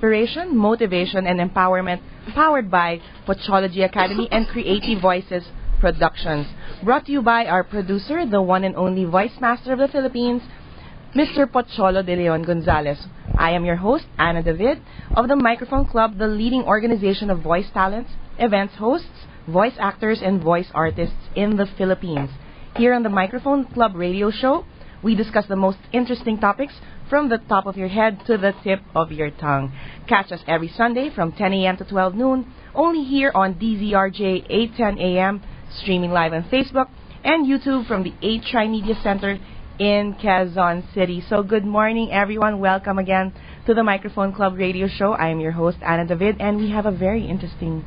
inspiration, motivation, and empowerment, powered by Pochology Academy and Creative Voices Productions. Brought to you by our producer, the one and only voice master of the Philippines, Mr. Pocholo de Leon Gonzalez. I am your host, Ana David, of the Microphone Club, the leading organization of voice talents, events hosts, voice actors, and voice artists in the Philippines. Here on the Microphone Club radio show, we discuss the most interesting topics from the top of your head to the tip of your tongue. Catch us every Sunday from 10 a.m. to 12 noon, only here on DZRJ 810 a.m., streaming live on Facebook and YouTube from the TriMedia Center in Quezon City. So good morning, everyone. Welcome again to the Microphone Club radio show. I am your host, Ana David, and we have a very interesting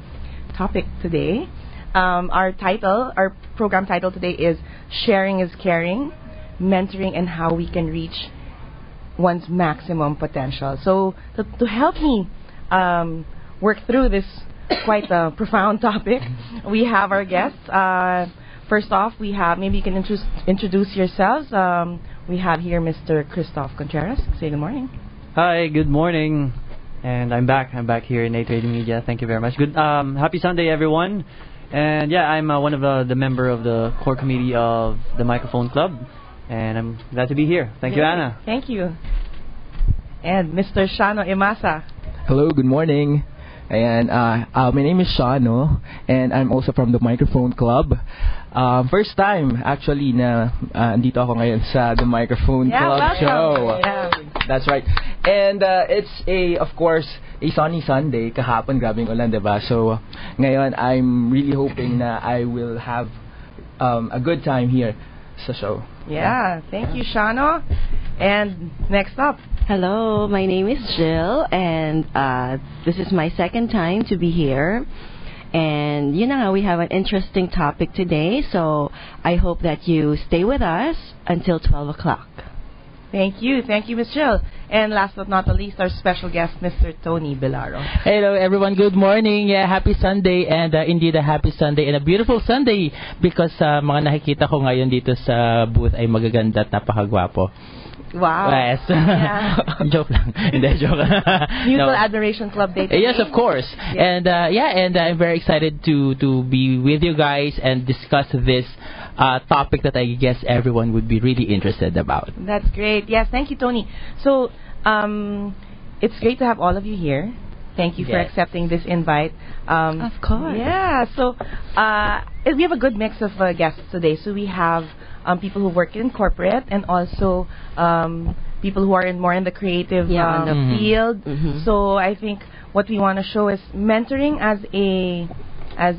topic today. Our program title today is Sharing is Caring, Mentoring and How We Can Reach One's Maximum Potential. So to help me work through this quite a profound topic, we have our guests. First off, we have, maybe you can introduce yourselves. We have here Mr. Christoph Contreras. Say good morning. Hi, good morning. And I'm back here in TriMedia. Thank you very much. Good, happy Sunday, everyone. And yeah, I'm one of the member of the core committee of the Microphone Club. And I'm glad to be here. Thank you, Anna. Thank you. And Mr. Shano Imasa. Hello, good morning. And my name is Shano, and I'm also from the Microphone Club. First time, actually, na andito ako ngayon sa the Microphone Club welcome. show. Yeah. That's right. And it's of course, a sunny Sunday. Kahapon, grabing ulan, diba? So, ngayon, I'm really hoping na I will have a good time here sa show. Yeah, thank you, Shano. And next up. Hello, my name is Jill, and this is my second time to be here. And you know, we have an interesting topic today, so I hope that you stay with us until 12 o'clock. Thank you, Ms. Jill. And last but not the least, our special guest, Mr. Tony Bilaro. Hello everyone, good morning. Yeah, happy Sunday, and indeed a happy Sunday and a beautiful Sunday because mga nakikita ko ngayon dito sa booth ay magaganda at napakagwapo. Wow. Yes. Yeah. Joke lang. Hindi, joke. Mutual Admiration Club Day today. Yes, of course. Yeah. And I'm very excited to be with you guys and discuss this topic that I guess everyone would be really interested about. That's great. Yes, thank you, Tony. So, it's great to have all of you here. Thank you for accepting this invite. Of course. Yeah, so we have a good mix of guests today. So we have people who work in corporate and also people who are more in the creative field. Mm-hmm. So I think what we want to show is mentoring as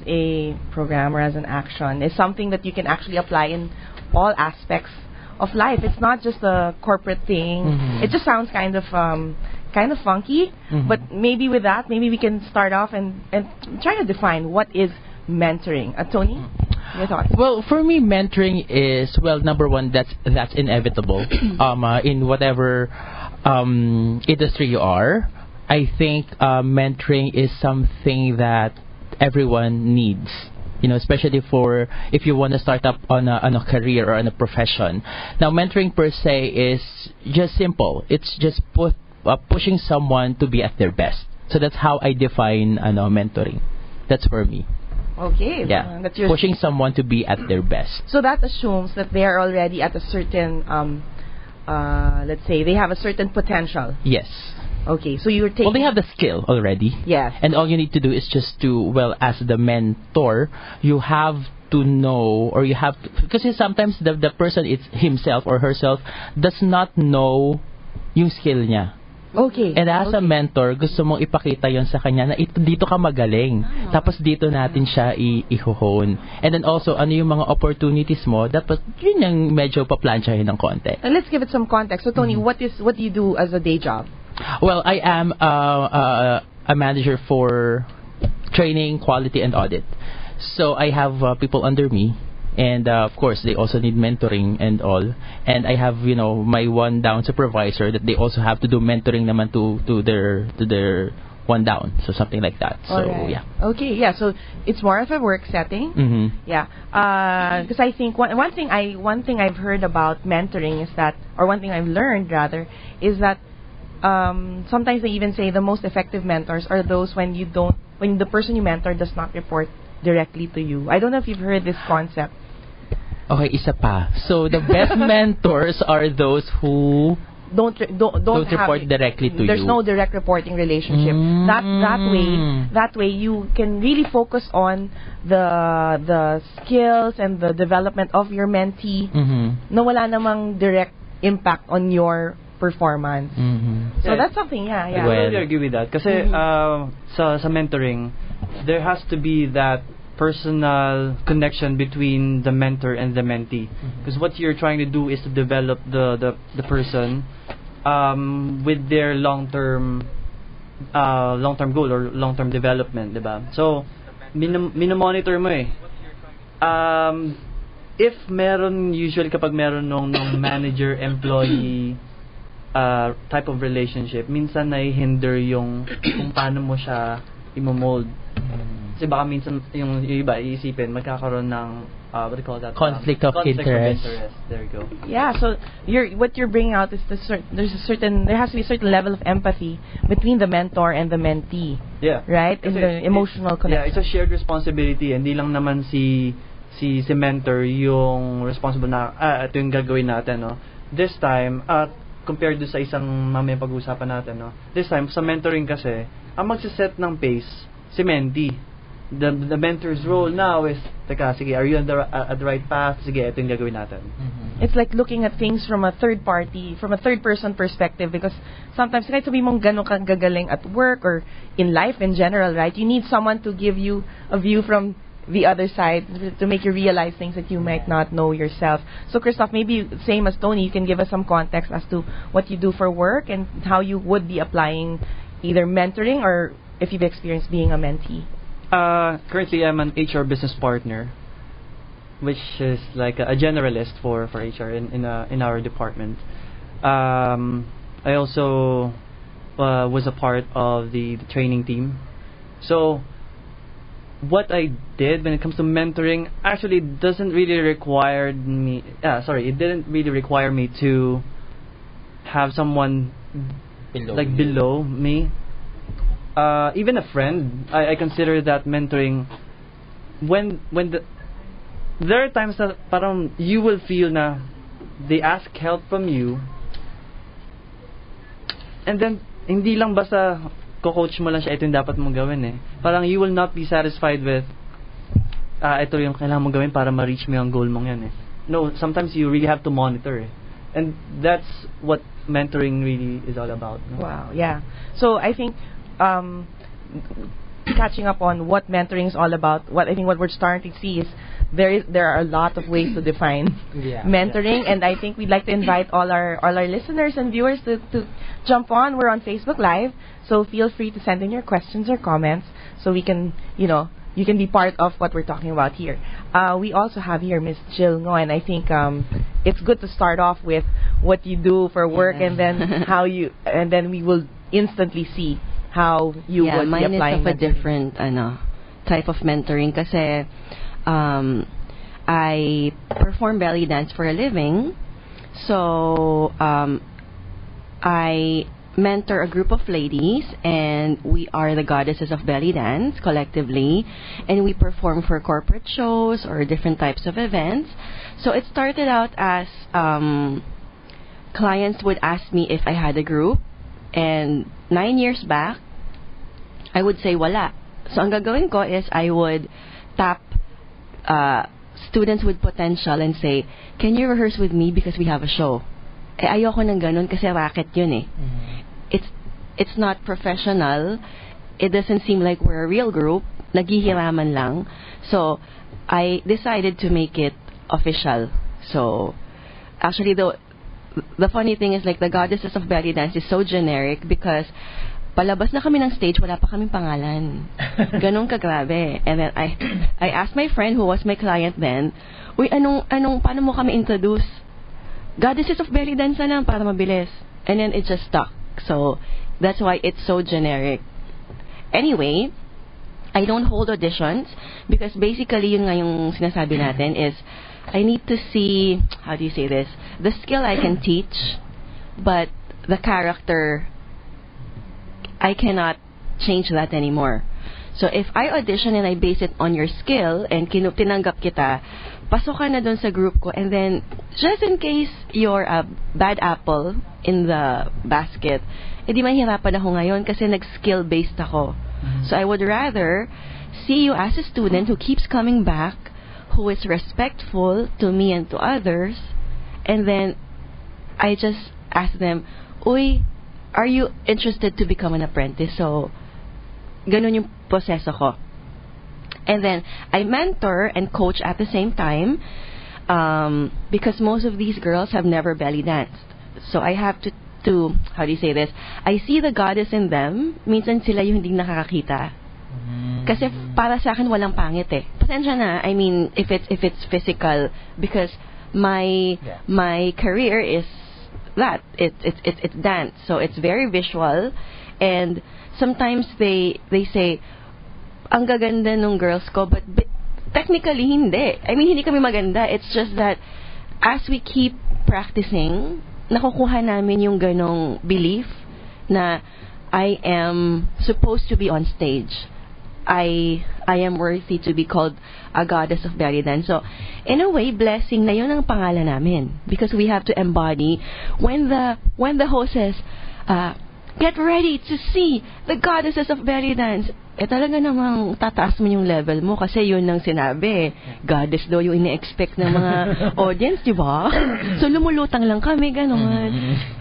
a program or as an action is something that you can actually apply in all aspects of life. It's not just a corporate thing. Mm-hmm. It just sounds kind of funky, but maybe with that, maybe we can start off and try to define what is mentoring. Tony, your thoughts? Well, for me, mentoring is, well, number one, that's inevitable. In whatever industry you are, I think mentoring is something that everyone needs. You know, especially for if you want to start up on a career or on a profession. Now, mentoring per se is just simple. It's just pushing someone to be at their best. So that's how I define mentoring. That's for me. Okay. Yeah. That's your pushing someone to be at their best. So that assumes that they are already at a certain, let's say, they have a certain potential. Yes. Okay, so you're taking... Well, they have the skill already. Yes. And all you need to do is just to, well, as the mentor, you have to know, or you have to... Because sometimes the person himself or herself does not know yung skill niya. Okay. And as a mentor, gusto mong ipakita yon sa kanya na dito ka magaling. Tapos dito natin siya i-hone. And then also, ano yung mga opportunities mo, dapat yun yung medyo paplansyahin ng konti. And let's give it some context. So, Tony, what do you do as a day job? Well, I am a manager for training, quality, and audit. So I have people under me, and of course they also need mentoring and all. And I have my one down supervisor that they also have to do mentoring naman to their one down, so something like that. So right. Yeah. Okay, yeah. So it's more of a work setting. Mm-hmm. Yeah. Because I think one thing I've heard about mentoring is that, or one thing I've learned rather, is that sometimes they even say the most effective mentors are those when the person you mentor does not report directly to you. I don't know if you've heard this concept. Okay, isa pa. So the best mentors are those who don't report directly to you. There's no direct reporting relationship. That way you can really focus on the skills and the development of your mentee. Na wala namang direct impact on your performance. So that's something, yeah. I totally agree with that. Kasi sa mentoring, there has to be that personal connection between the mentor and the mentee. Because what you're trying to do is to develop the person with their long-term goal or long-term development, diba? So, minomonitor mo eh. If usually kapag meron nung manager-employee type of relationship, minsan hinder yung kung paano mo siya imomold. Kasi baka minsan yung iba iisipin magkakaroon ng what do you call that? Conflict of interest. There you go. Yeah, so what you're bringing out is there has to be a certain level of empathy between the mentor and the mentee. Yeah. Right? In the emotional connection. Yeah, it's a shared responsibility. Hindi lang naman si mentor yung responsible na ito yung gagawin natin, no. This time compared to sa isang mamaya pag-uusapan natin, no. This time sa mentoring kasi ang magse-set ng pace si mentee. The mentor's role now is, teka, sige, are you at the right path? Sige, ito yung gagawin natin. It's like looking at things from a third person perspective, because sometimes kahit sabihin mong gano'n kang gagaling at work or in life in general, right? You need someone to give you a view from the other side to make you realize things that you might not know yourself. So, Christoph, maybe same as Tony, you can give us some context as to what you do for work and how you would be applying either mentoring or if you've experienced being a mentee. Currently, I'm an HR business partner, which is like a generalist for HR in our department. I also was a part of the training team. So, what I did when it comes to mentoring actually doesn't really require me. It didn't really require me to have someone below me. Even a friend, I consider that mentoring when there are times that parang you will feel na they ask help from you and then hindi lang basta ko-coach mo lang siya, ito yung dapat mong gawin eh. Parang you will not be satisfied with ito yung kailangan mong gawin para ma-reach mo yung goal mong yan eh. No, sometimes you really have to monitor eh. And that's what mentoring really is all about. No? Wow, yeah. So I think catching up on what mentoring is all about, what we're starting to see is there are a lot of ways to define mentoring, and I think we'd like to invite all our listeners and viewers to jump on. We're on Facebook Live, so feel free to send in your questions or comments so we can, you can be part of what we're talking about here. We also have here Miss Jill Ngo, and I think it's good to start off with what you do for work and then and then we will instantly see how you would be applying. Mine is of a different type of mentoring kasi I perform belly dance for a living. So I mentor a group of ladies, and we are the goddesses of belly dance collectively, and we perform for corporate shows or different types of events. So it started out as clients would ask me if I had a group, and 9 years back I would say wala. So ang gagawin ko is I would tap students with potential and say, can you rehearse with me because we have a show? Ayoko ng ganun kasi racket yun eh. It's not professional. It doesn't seem like we're a real group. Naghihiraman lang. So I decided to make it official. So actually the funny thing is like the goddesses of belly dance is so generic because palabas na kami ng stage, wala pa kaming pangalan. Ganun kagrabe. And then I asked my friend who was my client then, uy, paano mo kami introduce? Goddesses of belly dance na lang para mabilis. And then it just stuck. So that's why it's so generic. Anyway, I don't hold auditions because basically yun nga yung sinasabi natin is I need to see, how do you say this? The skill I can teach, but the character I cannot change that anymore. So if I audition and I base it on your skill and tinanggap kita, pasok ka na dun sa group ko, and then just in case you're a bad apple in the basket, edi mahirapan ako ngayon kasi nag-skill based ako. So I would rather see you as a student who keeps coming back, who is respectful to me and to others, and then I just ask them, uy, are you interested to become an apprentice? So ganun yung proseso ko. And then I mentor and coach at the same time, because most of these girls have never belly danced. So I have to how do you say this? I see the goddess in them. Minsan sila yung hindi nakakakita. Kasi para sa akin walang pangit eh. Pasensya na. I mean, if it's physical, because my career is that it's dance. So it's very visual, and sometimes they say, ang gaganda nung girls ko, but technically hindi. I mean, hindi kami maganda. It's just that as we keep practicing, nakukuha namin yung ganong belief na I am supposed to be on stage. I am worthy to be called a goddess of belly dance. So, in a way, blessing na yun ang pangalan namin, because we have to embody when the host says, get ready to see the goddesses of belly dance. Talaga namang tataas mo yung level mo kasi yun ang sinabi. Goddess daw yung ine-expect ng mga audience, di ba? So, lumulutang lang kami, gano'n.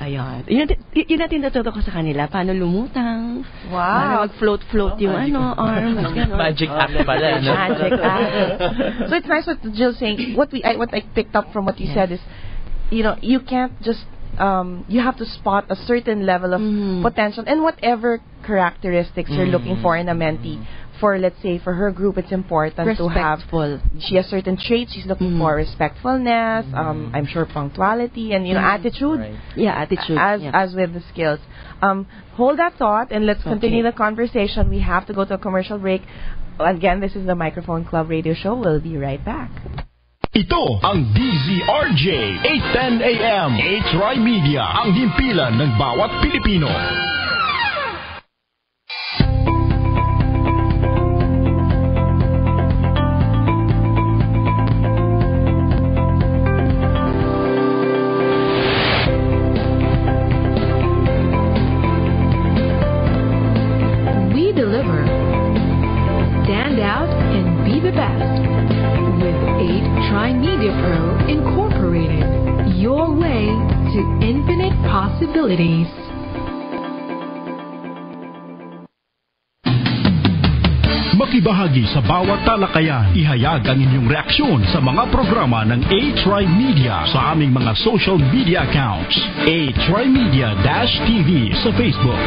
Ayan. Yun natin natuto ko sa kanila. Paano lumutang. Wow. Paano mag-float yung arms. Magic act pala. No? Magic act. So, it's nice what Jill's saying. What I picked up from what you said is, you can't just you have to spot a certain level of potential and whatever characteristics you're looking for in a mentee. For, let's say, for her group, it's important to have, she has certain traits she's looking for: respectfulness, I'm sure punctuality, and attitude. Right. Yeah, attitude. As with the skills. Hold that thought and let's continue the conversation. We have to go to a commercial break. Again, this is the Microphone Club Radio Show. We'll be right back. Ito ang DZRJ 8:10 AM. TriMedia, ang himpilan ng bawat Pilipino. We deliver. Stand out and be the best. With 8 TriMedia Pro Incorporated, your way to infinite possibilities. Makibahagi sa bawat talakayan. Ihayag ang inyong reaksyon sa mga programa ng TriMedia sa aming mga social media accounts. TriMedia-TV sa Facebook,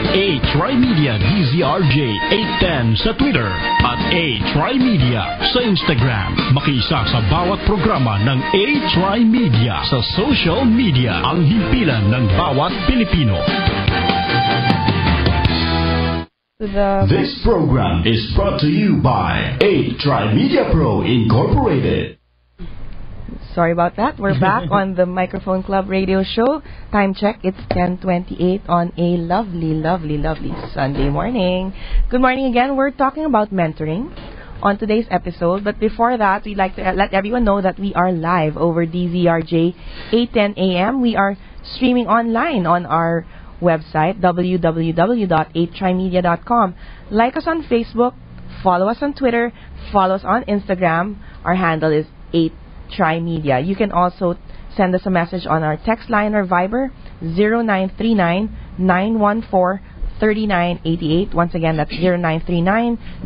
TriMedia DZRJ 810 sa Twitter, at TriMedia sa Instagram. Makiisa sa bawat programa ng TriMedia sa social media, ang himpilan ng bawat Pilipino. This program is brought to you by TriMedia Pro Incorporated. Sorry about that. We're back on the Microphone Club Radio Show. Time check, it's 10:28 on a lovely, lovely, lovely Sunday morning. Good morning again. We're talking about mentoring on today's episode. But before that, we'd like to let everyone know that we are live over DZRJ 8:10 AM. We are streaming online on our website, www.8trimedia.com. Like us on Facebook, follow us on Twitter, follow us on Instagram. Our handle is 8trimedia. You can also send us a message on our text line or Viber, 0939-914-3988. Once again, that's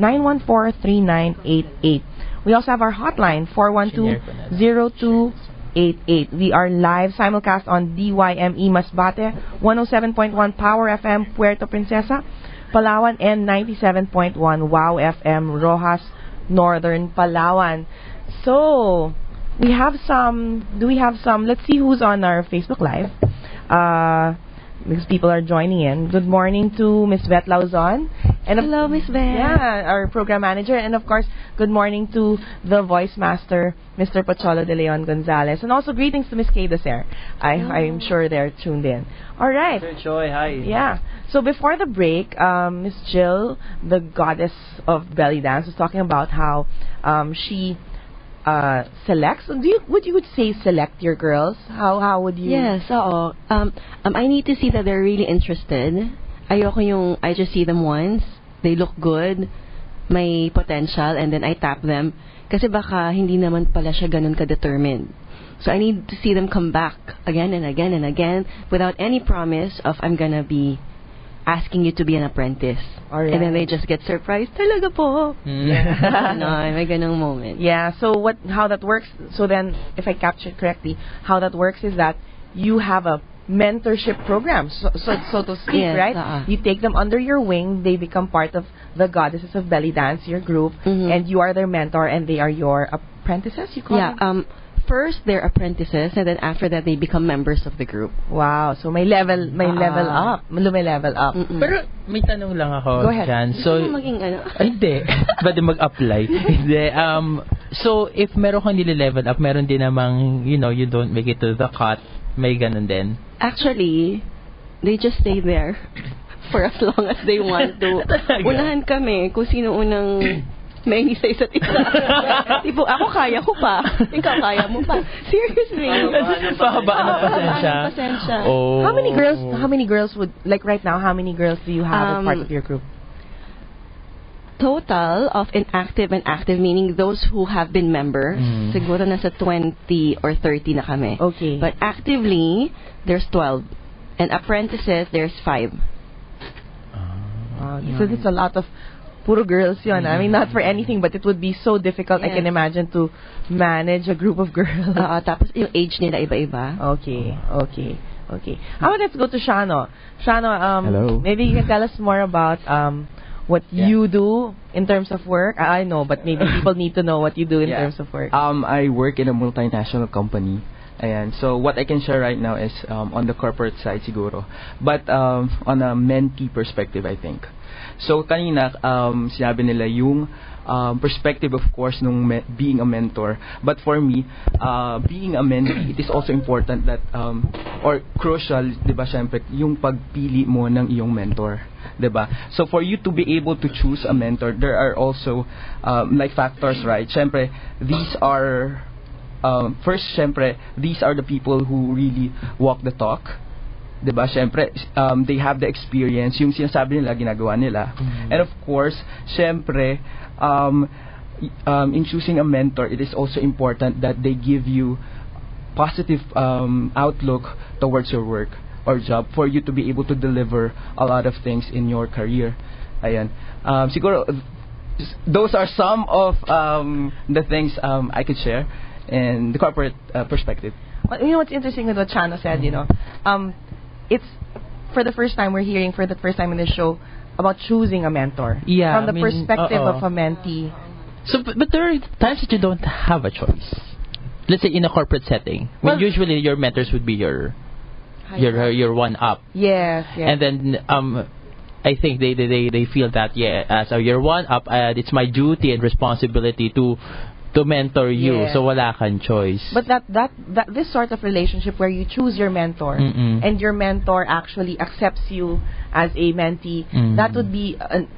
0939-914-3988. We also have our hotline, 412-0288. We are live simulcast on DYME Masbate, 107.1 Power FM Puerto Princesa, Palawan, and 97.1 Wow FM Rojas, Northern Palawan. So, we have some, let's see who's on our Facebook Live. Because people are joining in. Good morning to Miss Vet Lauzon And Hello, Miss Beth. Yeah, our program manager. And of course, good morning to the voice master, Mr. Pocholo de Leon Gonzalez. And also greetings to Miss Kay Deser. I'm sure they're tuned in. All right. Sir Choi, hi. Yeah. So before the break, Miss Jill, the goddess of belly dance, was talking about how she selects. Would you say select your girls? How would you? Yes, oo. I need to see that they're really interested. Ayoko yung I just see them once, they look good, may potential, and then I tap them. Kasi baka hindi naman pala siya ganun ka-determined. So I need to see them come back again and again and again without any promise of I'm gonna be asking you to be an apprentice. Alright. And then they just get surprised. Talaga po. Yeah. No, may ganung moment. Yeah. So how that works? So then, if I captured correctly, how that works is that you have a mentorship program, so to speak, Yes, right? You take them under your wing. They become part of the Goddesses of Belly Dance, your group, and you are their mentor, and they are your apprentices. You call them? First they're apprentices, and then after that they become members of the group. Wow. So may level up. May level up. Pero may tanong lang ako. Go ahead. Dyan. So, Maging ano? Ay, hindi. Pwede mag-apply. Hindi. So, if meron kang nile-level up, meron din namang, you don't make it to the cut, may ganun din. Actually, they just stay there for as long as they want to. Unahan kami kung sino unang may sa isa't isa. Tipo, ako kaya ko pa. Ikaw kaya mo pa. Seriously. Pahabaan ng pasensya. Oh. How many girls would, like right now, how many girls do you have as part of your group? Total of inactive and active, meaning those who have been members, siguro nasa 20 or 30 na kami. Okay. But actively, there's 12. And apprentices, there's 5. So it's a lot of puro girls yun. I mean, not for anything, but it would be so difficult, Yes. I can imagine, to manage a group of girls. Tapos yung age nila iba-iba. Okay. How about let's go to Shano. Shano, Hello. maybe you can tell us more about what you do in terms of work. I know, but maybe people need to know what you do in terms of work. I work in a multinational company. Ayan. So what I can share right now is on the corporate side siguro. But on a mentee perspective, I think. So kanina sinabi nila yung perspective, of course, nung being a mentor. But for me, being a mentee, it is also important that or crucial, 'di ba, syempre, yung pagpili mo ng iyong mentor. 'Di ba? So for you to be able to choose a mentor, there are also like factors, right? Syempre, these are first, syempre, these are the people who really walk the talk. 'Di ba? Syempre, they have the experience, yung sinasabi nila ginagawa nila. And of course, syempre, in choosing a mentor, it is also important that they give you positive outlook towards your work or job for you to be able to deliver a lot of things in your career. Ayan. Siguro, those are some of the things I could share in the corporate perspective. Well, you know what's interesting with what Chano said, it's for the first time we're hearing for the first time in this show about choosing a mentor. Yeah, from the perspective of a mentee. So, but there are times that you don't have a choice. Let's say in a corporate setting, when usually your mentors would be your one up. Yes. And then I think they feel that as your one up, it's my duty and responsibility to mentor you. So wala kang choice. But that this sort of relationship where you choose your mentor and your mentor actually accepts you as a mentee, that would be an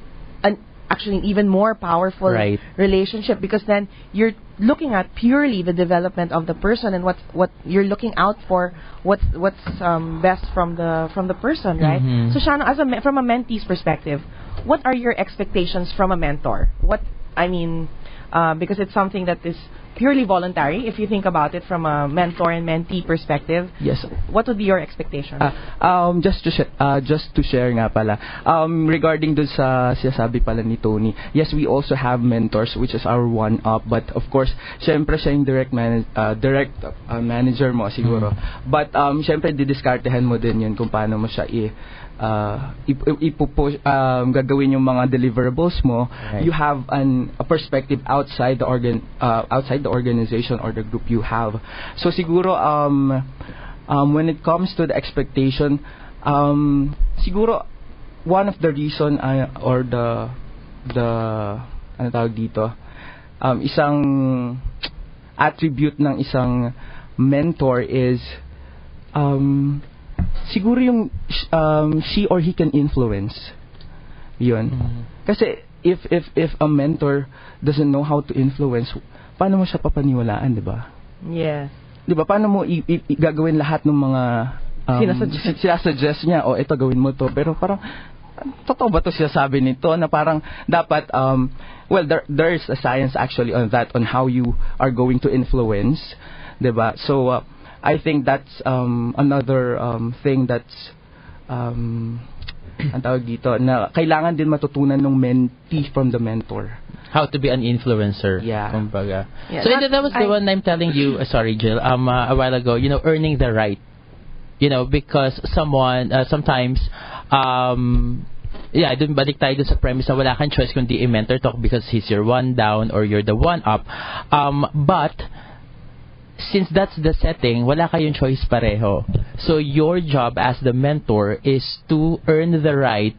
actually an even more powerful relationship, because then you're looking at purely the development of the person and what you're looking out for, what's best from the person, right? So Shano, from a mentee's perspective, what are your expectations from a mentor? Because it's something that is purely voluntary, if you think about it from a mentor and mentee perspective. Yes. What would be your expectations? Just to share nga pala, regarding dun sa sinasabi pala ni Tony, yes, we also have mentors, which is our one up, but of course, syempre siya yung direct manager mo siguro. But syempre didiskartehan mo din yun kung paano mo siya gagawin yung mga deliverables mo. You have a perspective outside the organization or the group you have. So siguro when it comes to the expectation, siguro one of the reason or the ano tawag dito, isang attribute ng isang mentor is siguro yung she or he can influence. Yun. Kasi if a mentor doesn't know how to influence, paano mo siya papaniwalaan, 'di ba? Yes. 'Di ba? Paano mo gagawin lahat ng mga sinasuggest niya, ito gawin mo to, pero parang totoo ba to siya sabi nito na parang dapat well, there is a science actually on that, on how you are going to influence, 'di ba? So I think that's another thing that's ang tawag dito, na kailangan din matutunan ng mentee from the mentor. How to be an influencer. Yeah. Kumbaga. Yeah, So that was the one I'm telling you, sorry Jill, a while ago, earning the right. Because someone, sometimes, dun balik tayo dun sa premise na wala kang choice kundi i-mentor to because he's your one down or you're the one up. But, since that's the setting, wala kayong choice pareho. So, your job as the mentor is to earn the right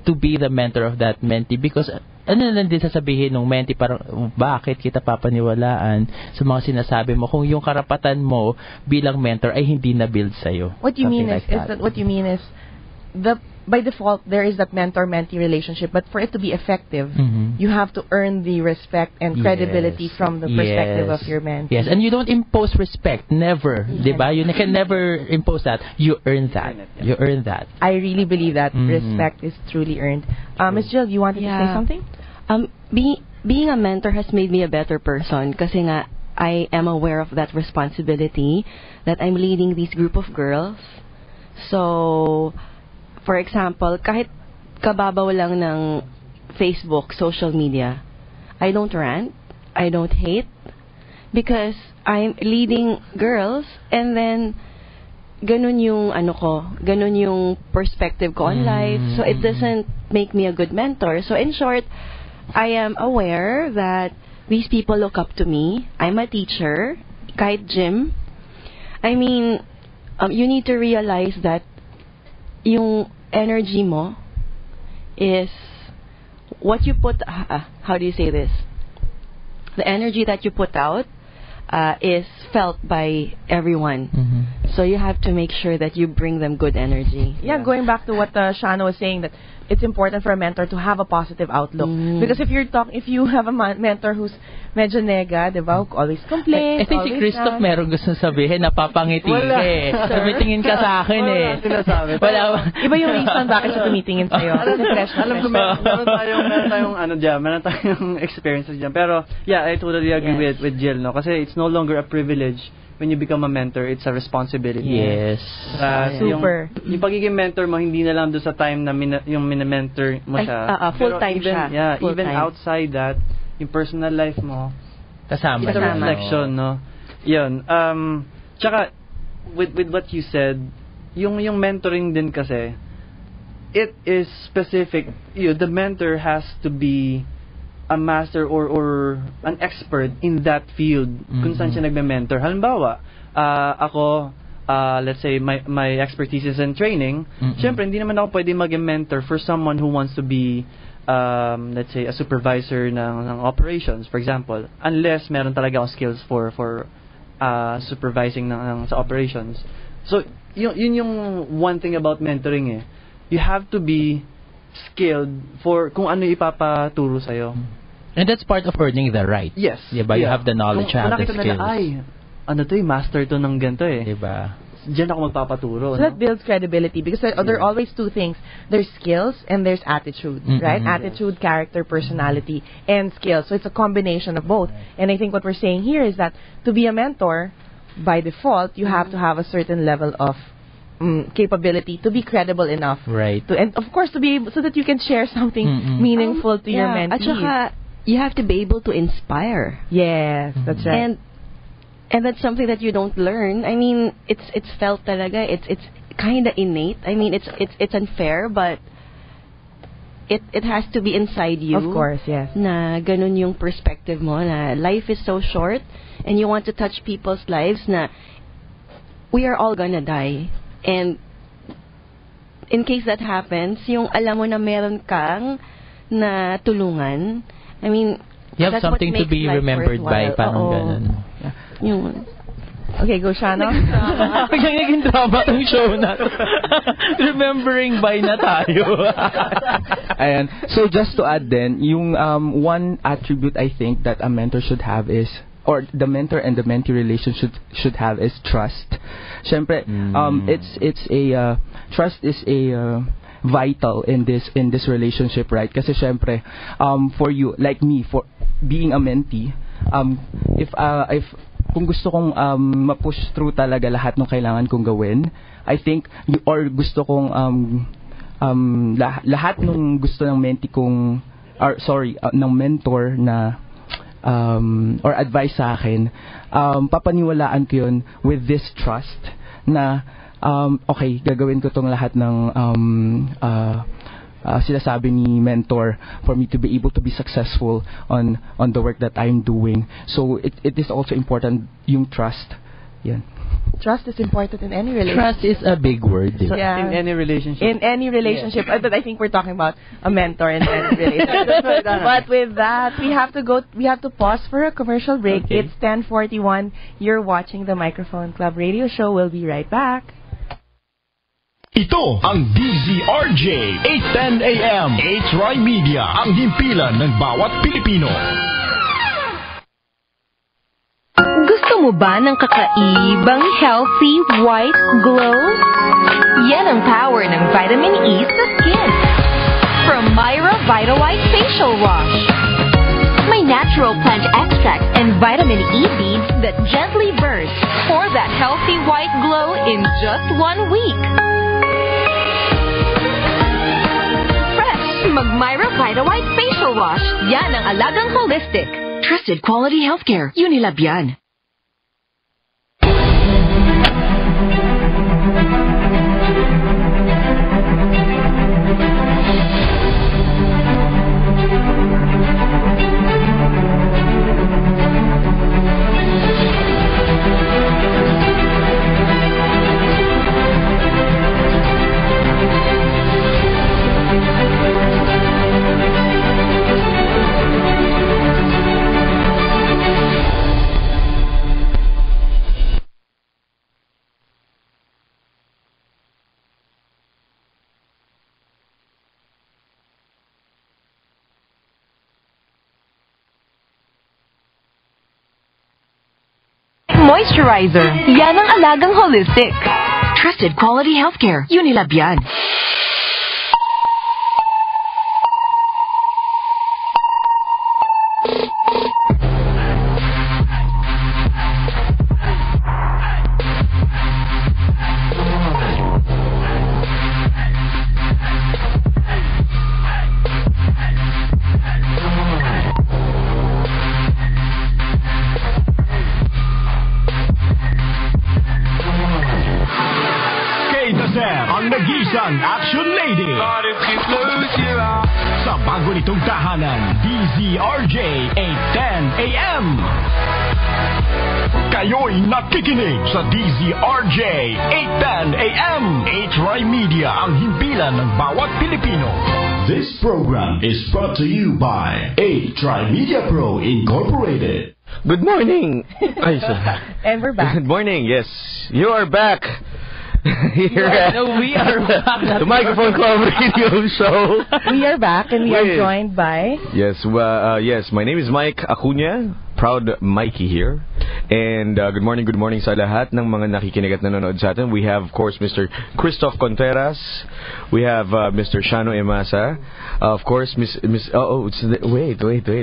to be the mentor of that mentee, because ano na din sasabihin ng mentee, parang bakit kita papaniwalaan sa mga sinasabi mo kung yung karapatan mo bilang mentor ay hindi na-build sa'yo. What you mean is by default there is that mentor-mentee relationship, but for it to be effective, you have to earn the respect and credibility from the perspective of your mentee. Yes, and you don't impose respect, never, diba? You can never impose that. You earn that. You earn that. I really believe that respect is truly earned. Ms. Jill, you wanted to say something? Being a mentor has made me a better person kasi nga I am aware of that responsibility that I'm leading this group of girls. So, for example, kahit kababaw lang ng Facebook, social media, I don't rant, I don't hate, because I'm leading girls, and then ganun yung ganun yung perspective ko on life, so it doesn't make me a good mentor. So in short, I am aware that these people look up to me. I'm a teacher, kahit gym. I mean, you need to realize that yung energy mo is what you put, how do you say this? The energy that you put out is felt by everyone. So you have to make sure that you bring them good energy. Yeah, going back to what Shana was saying, that it's important for a mentor to have a positive outlook. Because if you have a mentor who's medyo nega, diba, always complains, I think si Christoph meron gusto sabihin, napapangiti ka eh. Tumitingin ka sa akin eh. Wala. Iba yung reason bakit siya tumitingin sa'yo. Alam ko, meron tayong experiences dyan. Pero, yeah, I totally agree with Jill, no? Kasi it's no longer a privilege. When you become a mentor, it's a responsibility. Yes. Super. Yung pagiging mentor mo, hindi na lang doon sa time na yung mina-mentor mo siya. Full-time siya. Yeah, even outside that, yung personal life mo, kasama. It's a reflection, no? Yun. Tsaka, with what you said, yung mentoring din kasi, it is specific. The mentor has to be a master or an expert in that field kung saan siya nagme-mentor. Halimbawa, ako, let's say, my expertise is in training. Siyempre, hindi naman ako pwede mag-mentor for someone who wants to be, let's say, a supervisor ng operations, for example. Unless meron talaga akong skills for supervising sa operations. So, yun yung one thing about mentoring eh. You have to be skilled for kung ano ipapaturo sa'yo. And that's part of earning the right. Yes. Diba? You have the knowledge, you have the skills. Master to ng ganito eh. Diba? Diyan ako magpapaturo. So that builds credibility, because there are always two things. There's skills and there's attitude, right? Attitude, character, personality, and skills. So it's a combination of both. And I think what we're saying here is that to be a mentor, by default, you have to have a certain level of capability to be credible enough. Right. And of course, to be able, so that you can share something meaningful to your mentees. At saka, you have to be able to inspire. Yes, that's right. And that's something that you don't learn. I mean, it's felt talaga. It's kind of innate. I mean, it's unfair, but it has to be inside you. Of course, yes. Na ganun yung perspective mo na life is so short and you want to touch people's lives na we are all gonna die. And in case that happens, yung alam mo na meron kang na tulungan. I mean, you have that's what something to makes be life remembered by, worthwhile. parang Oo. ganun. Yun. Okay, go, Shana. Naging drama tong show na. Remembering by na tayo. Ayan. So just to add then, yung one attribute I think that a mentor should have is, or the mentor and the mentee relationship should have, is trust. Syempre, it's a trust is a vital in this relationship, right? Kasi syempre, for you, like me, for being a mentee, if kung gusto kong ma-push through talaga lahat ng kailangan kong gawin, I think, or gusto kong lahat ng gusto ng mentee kong, or sorry, ng mentor na or advice sa akin, papaniwalaan ko yun with this trust na okay, gagawin ko tong lahat ng sinasabi ni mentor for me to be able to be successful on the work that I'm doing. So it is also important yung trust. Yan. Trust is important in any relationship. Trust is a big word. So, Yeah. in any relationship. In any relationship. But I think we're talking about a mentor in any relationship. But with that, we have to pause for a commercial break. Okay. It's 10:41. You're watching the Microphone Club radio show. We'll be right back. Ito ang DZRJ 8:10 AM. TriMedia, ang himpilan ng bawat Pilipino. Gusto mo ba ng kakaibang healthy white glow? Yan ang power ng vitamin E sa skin. From Myra Vita White Facial Wash. May natural plant extracts and vitamin E beads that gently burst for that healthy white glow in just 1 week. Mag-Myra Vita White Facial Wash. Yan ang alagang holistic. Trusted quality healthcare. Unilab yan. Moisturizer. Yan ang alagang holistic. Trusted quality healthcare. Unilab yan. Ang nag-iisang action lady sa bago nitong tahanan, DZRJ 8:10 AM. Kayo'y nakikinig sa DZRJ 8:10 AM. TriMedia, ang himpilan ng bawat Pilipino. This program is brought to you by TriMedia Pro Incorporated. Good morning. And we're back. Good morning. Yes, you are back. Here we are back. The Microphone Club Radio Show. We are back and we are joined by... Yes, my name is Mike Acuña. Proud Mikey here. And good morning sa lahat ng mga nakikinig at nanonood sa atin. We have, of course, Mr. Christoph Contreras. We have Mr. Shano Emasa. Of course, wait.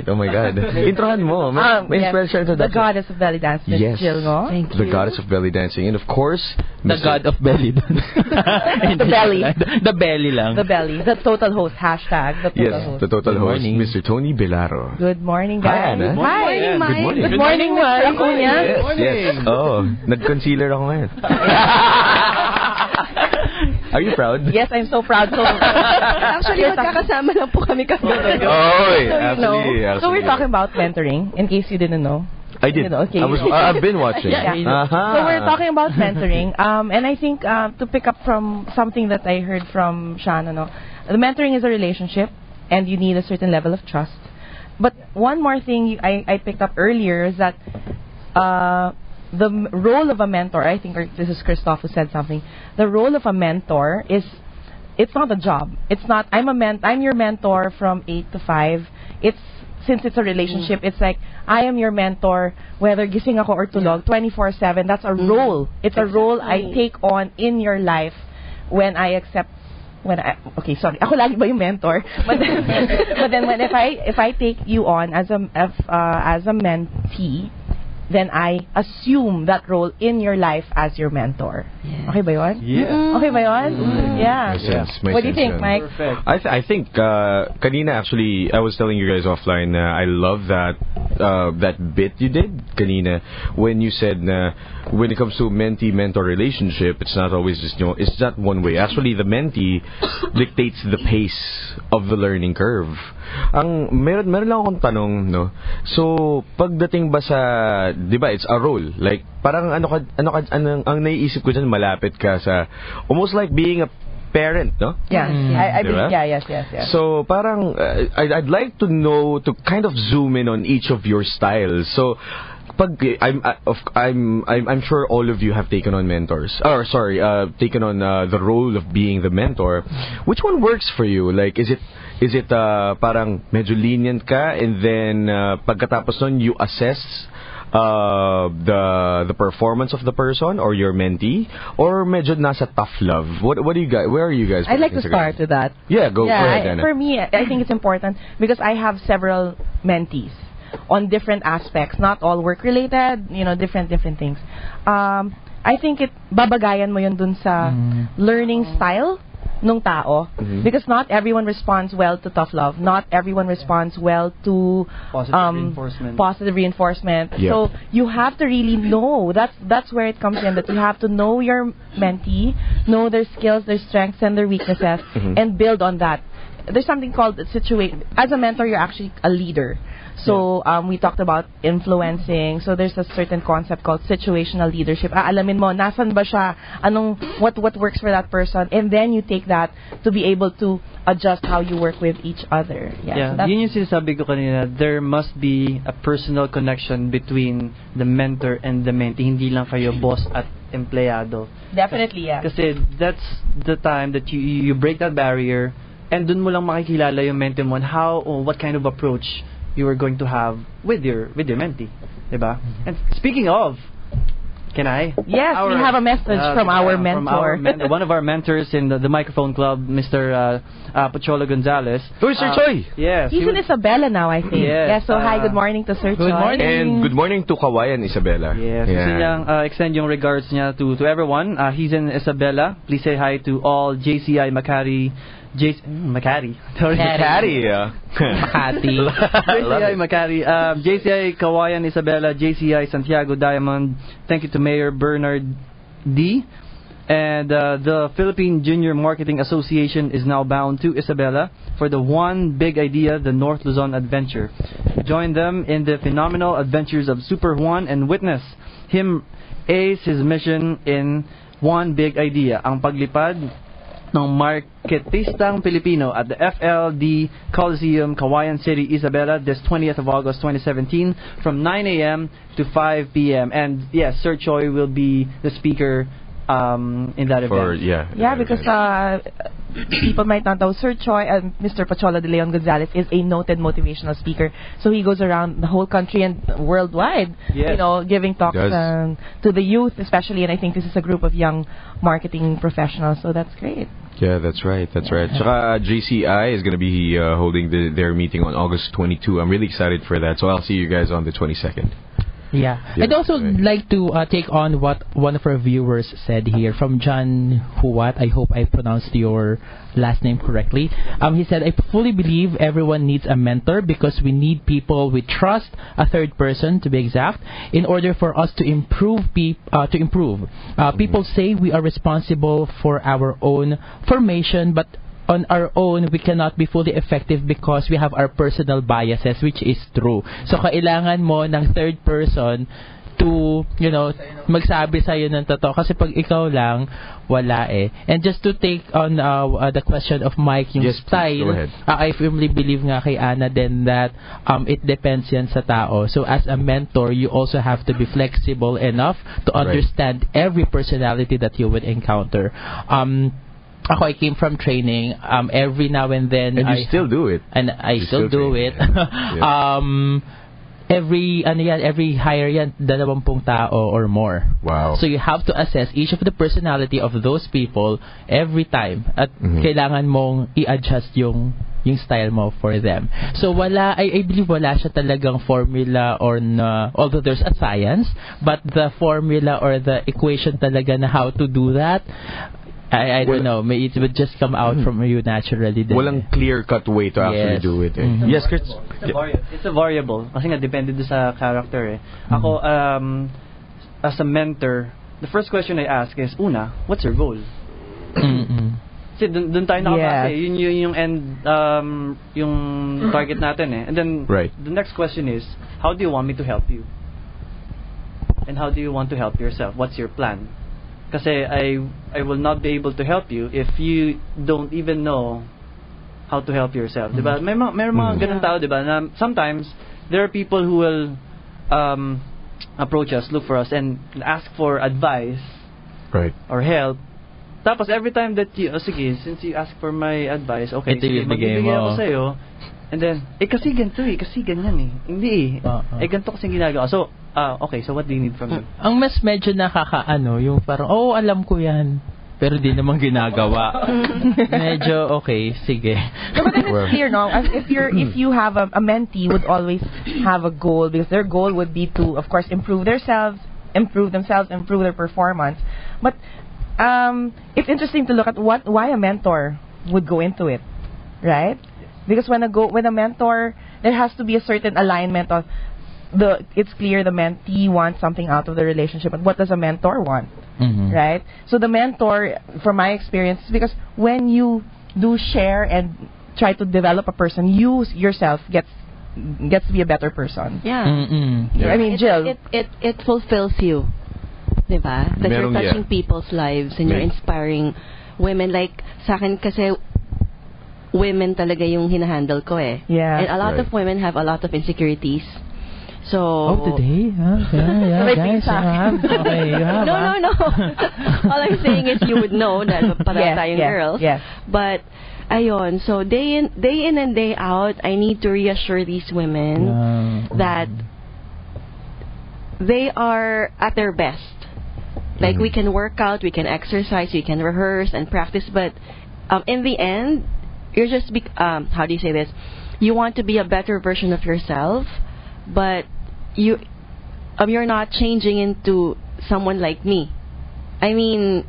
Oh my God. Introhan mo. May special introduction. The goddess of belly dance, Miss Yes. Jill, no? Thank The you. goddess of belly dancing. And of course, The god of belly dance. The belly. The belly lang. The belly. The total host. Hashtag the total yes, host. the total Good host, morning. Mr. Tony Belaro. Good morning, Hi, guys. Anna. Hi. Mike. Good morning. Good morning, Mike. Acuña. Yes. Oh, nag-concealer ako ngayon. Are you proud? Yes, I'm so proud. So, Actually, magkakasama lang po kami kagabi. Oh, So, you know. absolutely. So we're talking about mentoring, in case you didn't know. I did. Okay. I've been watching. Yeah. Uh-huh. So we're talking about mentoring, and I think to pick up from something that I heard from Shan, the mentoring is a relationship, and you need a certain level of trust. But one more thing I picked up earlier is that the role of a mentor, I think, or this is Christoph who said something. The role of a mentor is, it's not a job. It's not I'm your mentor from 8 to 5. Since it's a relationship, it's like I am your mentor whether gising ako or tulog 24/7. That's a role. It's a role I take on in your life when I accept. Okay, sorry. Ako lagi ba yung mentor? But then when if I take you on as a mentee, then I assume that role in your life as your mentor. Yeah. Okay ba yun? Yeah. Okay ba yun? Yeah. What do you think, Mike? Perfect. I think kanina actually I was telling you guys offline I love that bit you did kanina when you said when it comes to mentee-mentor relationship, it's not always just it's not one way. Actually, the mentee dictates the pace of the learning curve. Meron lang akong tanong, no. So pagdating ba sa, 'di ba, it's a role. Like parang ang naiisip ko diyan, malapit ka sa almost like being a parent, no? Yeah. I diba? Yes. So parang I'd like to know, to kind of zoom in on each of your styles. So I'm sure all of you have taken on taken on the role of being the mentor. Which one works for you? Like, is it parang medyo lenient ka, and then pagkatapos nun you assess the performance of the person or your mentee, or medyo nasa tough love? What do you guys? Where are you guys? I'd like to start with that. Yeah, go ahead, Anna. For me, I think it's important because I have several mentees on different aspects, not all work related, different things. I think babagayan mo yun dun sa learning style nung tao, because not everyone responds well to tough love, not everyone responds well to positive reinforcement. Yeah. So you have to really know, that's where it comes in, that you have to know your mentee, know their skills, their strengths and their weaknesses, and build on that. There's something called as a mentor, you're actually a leader. So we talked about influencing. So there's a certain concept called situational leadership. Alamin mo nasan ba siya, what works for that person, and then you take that to be able to adjust how you work with each other. Yeah, so yun yung sinasabi ko kanina. There must be a personal connection between the mentor and the mentee. Hindi lang kayo boss at empleyado. Definitely, yeah. Kasi that's the time that you break that barrier, and dun mo lang makikilala yung mentee mo and what kind of approach you are going to have with your mentee, diba? And speaking of, can I? Yes, we have a message from our mentor. One of our mentors in the Microphone Club, Mr. Pocholo Gonzalez. Who's Sir Choi? Yes. He's in Isabela now, I think. Yes. So hi, good morning to Sir Choi. Good morning. And good morning to Kawayan, Isabela. Yes. Gusto niyang extend yung regards niya to everyone. He's in Isabela. Please say hi to all JCI Makati. Makati. JCI Makati. JCI Kawayan, Isabela. JCI Santiago Diamond. Thank you to Mayor Bernard D. And the Philippine Junior Marketing Association is now bound to Isabela for the One Big Idea, the North Luzon Adventure. Join them in the phenomenal adventures of Super Juan and witness him ace his mission in One Big Idea, ang paglipad ng marketistang Pilipino at the FLD Coliseum, Kawayan City, Isabela, this 20th of August 2017 from 9 a.m. to 5 p.m. And yes, Sir Choi will be the speaker in that event. Because people might not know, Sir Choi and Mr. Pocholo de Leon Gonzalez is a noted motivational speaker. So he goes around the whole country and worldwide, giving talks to the youth especially, and I think this is a group of young marketing professionals, so that's great. Yeah, that's right. Tsaka JCI is going to be holding their meeting on August 22. I'm really excited for that, so I'll see you guys on the 22nd. Yeah. I'd also like to take on what one of our viewers said here from John Huwat. I hope I pronounced your last name correctly. He said, I fully believe everyone needs a mentor because we need people we trust, a third person to be exact, in order for us to improve. People say we are responsible for our own formation, but on our own, we cannot be fully effective because we have our personal biases, which is true. So, kailangan mo ng third person to, magsabi sa'yo ng totoo. Kasi pag ikaw lang, wala eh. And just to take on the question of Mike, yung style, go ahead. I firmly believe nga kay Ana then that it depends yan sa tao. So as a mentor, you also have to be flexible enough to understand every personality that you would encounter. Ako, I came from training. Every now and then, and you still do it. And I still do it. Every hire yan 20 tao or more. Wow. So you have to assess each of the personality of those people every time at kailangan mong i-adjust yung style mo for them. So I believe wala siya talagang formula or although there's a science, but the formula or the equation talaga na how to do that, I don't know. May it would just come out from you naturally. Walang clear-cut way to actually do it. Yes, Chris? It's a variable. Kasi nga, depende doon sa character eh. Ako, as a mentor, the first question I ask is, una, what's your goal? Kasi doon tayo nakapase. Yun yung end, yung target natin eh. And then, the next question is, how do you want me to help you? And how do you want to help yourself? What's your plan? Kasi I will not be able to help you if you don't even know how to help yourself. Diba? May mga ganun tao, diba? Na sometimes there are people who will approach us, look for us, and ask for advice or help. Tapos every time that you, sige, since you ask for my advice, okay, sige, magbibigay ako sa'yo. And then, kasi ganito kasi ganyan eh. Hindi eh. Ganito kasi ginagawa. So, okay, so what do you need from me? Ang mas medyo nakakaano, yung parang, alam ko yan. Pero di naman ginagawa. Medyo, okay, sige. No, but then it's clear, no? If you have a mentee would always have a goal, because their goal would be to, of course, improve themselves, improve their performance. But it's interesting to look at why a mentor would go into it, right? Because when a mentor, there has to be a certain alignment of it's clear the mentee wants something out of the relationship, but what does a mentor want, right? So the mentor, from my experience, because when you do share and try to develop a person, you yourself gets to be a better person. Yeah. I mean, Jill, it fulfills you, diba? That you're touching people's lives and you're inspiring women. Like sa akin kasi, women talaga yung hinahandle ko eh. Yeah. And a lot of women have a lot of insecurities. So today? Yeah, guys. Okay, you have. No. All I'm saying is you would know that para tayong girls. Yes. But ayon, so day in and day out, I need to reassure these women that they are at their best. Like we can work out, we can exercise, we can rehearse and practice, but in the end, you're just how do you say this? You want to be a better version of yourself, but you're not changing into someone like me. I mean,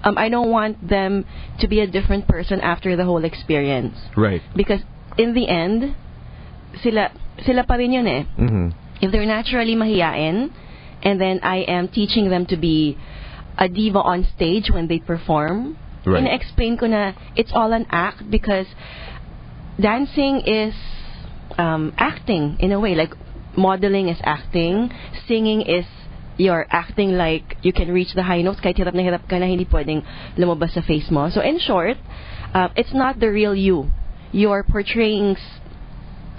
I don't want them to be a different person after the whole experience. Right. Because in the end, sila pa rin yun eh. If they're naturally mahiyain, and then I am teaching them to be a diva on stage when they perform, ina-explain ko na it's all an act, because dancing is acting in a way. Like modeling is acting, singing is you're acting like you can reach the high notes kahit hirap ka na hindi pwedeng lumabas sa face mo. So in short, it's not the real you. You're portraying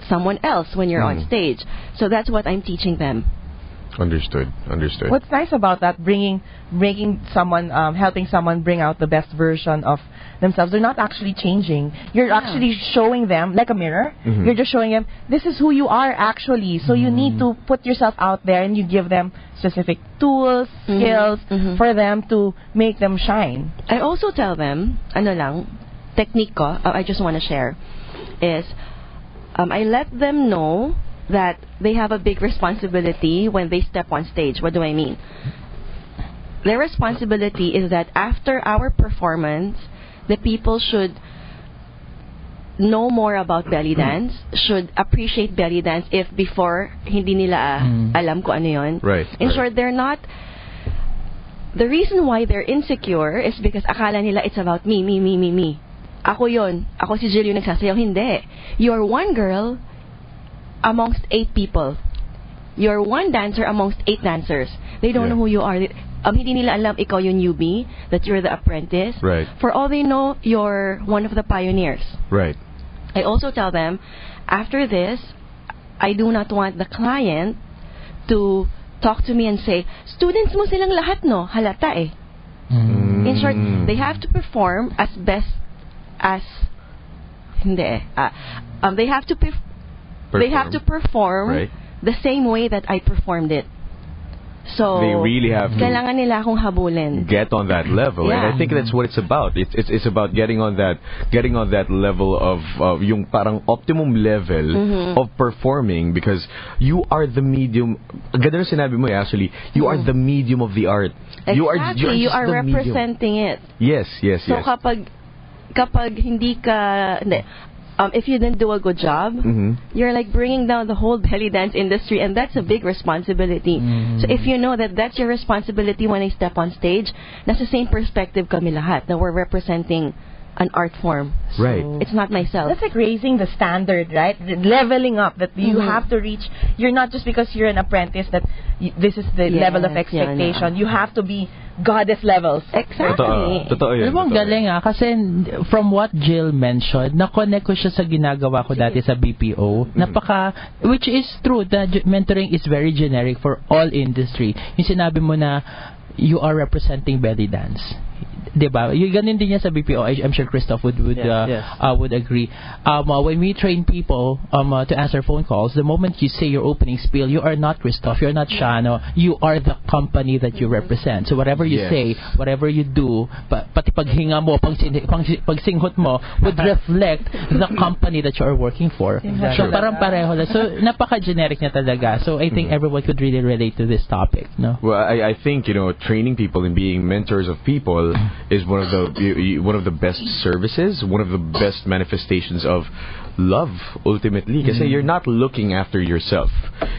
someone else when you're on stage. So that's what I'm teaching them. Understood. What's nice about that, bringing someone, helping someone bring out the best version of themselves. They're not actually changing. You're actually showing them, like a mirror, you're just showing them, this is who you are actually. So you need to put yourself out there, and you give them specific tools, skills, for them to make them shine. I also tell them, technique ko, I just want to share, is I let them know that they have a big responsibility when they step on stage. What do I mean? Their responsibility is that after our performance, the people should know more about belly dance, should appreciate belly dance if before hindi nila alam ko ano yun. Right. In short, they're not... The reason why they're insecure is because akala nila it's about me. ako si Jill yung nagsasayaw. Hindi. You're one girl amongst 8 people. You're one dancer amongst 8 dancers. They don't know who you are. Hindi nila alam ikaw yung newbie, that you're the apprentice. Right. For all they know, you're one of the pioneers. Right. I also tell them, after this, I do not want the client to talk to me and say, students mo silang lahat, no? Halata eh. In short, they have to perform as best as they have to perform the same way that I performed it. So they really have to kailangan nila akong habulin. Get on that level, and I think that's what it's about. It's about getting on that level of yung parang optimum level of performing, because you are the medium. Ganda na sinabi mo actually. You are the medium of the art. Exactly, you are representing it. Yes. So kapag hindi ka if you didn't do a good job, you're like bringing down the whole belly dance industry, and that's a big responsibility. So if you know that that's your responsibility when I step on stage, nasa same perspective kami lahat, that we're representing an art form. So right. It's not myself. That's like raising the standard, right? Leveling up, that you have to reach. You're not just because you're an apprentice that this is the level of expectation. You have to be goddess levels. Exactly. Totoo yun. Alam mo, ang galing kasi from what Jill mentioned, na-connect ko siya sa ginagawa ko dati sa BPO. Which is true, that mentoring is very generic for all industry. Yung sinabi mo na you are representing belly dance. Diba? Yung ganun din niya sa BPO. I'm sure Christoph would agree. When we train people to answer phone calls, the moment you say your opening spiel, you are not Christoph, you're not Shano, you are the company that you represent. So whatever you say, whatever you do, pati paghinga mo, pagsinghot mo, would reflect the company that you are working for. So parang pareho lang. So napaka-generic niya talaga. So I think everyone could really relate to this topic. No? Well, I think, training people and being mentors of people is one of the best services, one of the best manifestations of love, ultimately. Kasi you're not looking after yourself.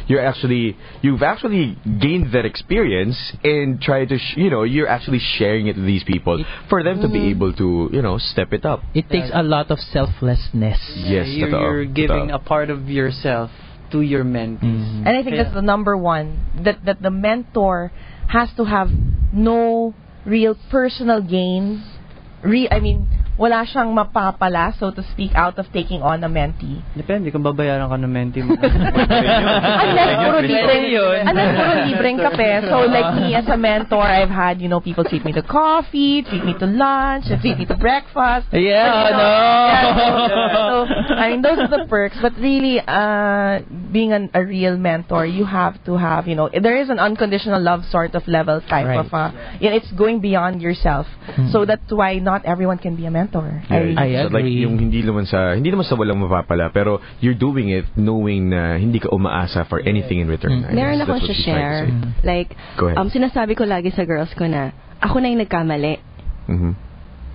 You've actually gained that experience and try to you're actually sharing it with these people for them to be able to step it up. It takes a lot of selflessness. Yes, you're giving a part of yourself to your mentees. And I think that's the number one, that the mentor has to have no real personal gain. Wala siyang mapapala, so to speak, out of taking on a mentee. Depende kung babayaran ka ng mentee mo. Unless puro libreng kape. So like me as a mentor, I've had, people treat me to coffee, treat me to lunch, treat me to breakfast. So, those are the perks. But really, being a real mentor, you have to have, there is an unconditional love sort of level type of it's going beyond yourself. So that's why not everyone can be a mentor. I agree. Like yung hindi naman sa walang mapapala, pero you're doing it knowing na hindi ka umaasa for anything in return. Meron akong share. Like, sinasabi ko lagi sa girls ko na ako na yung nagkamali.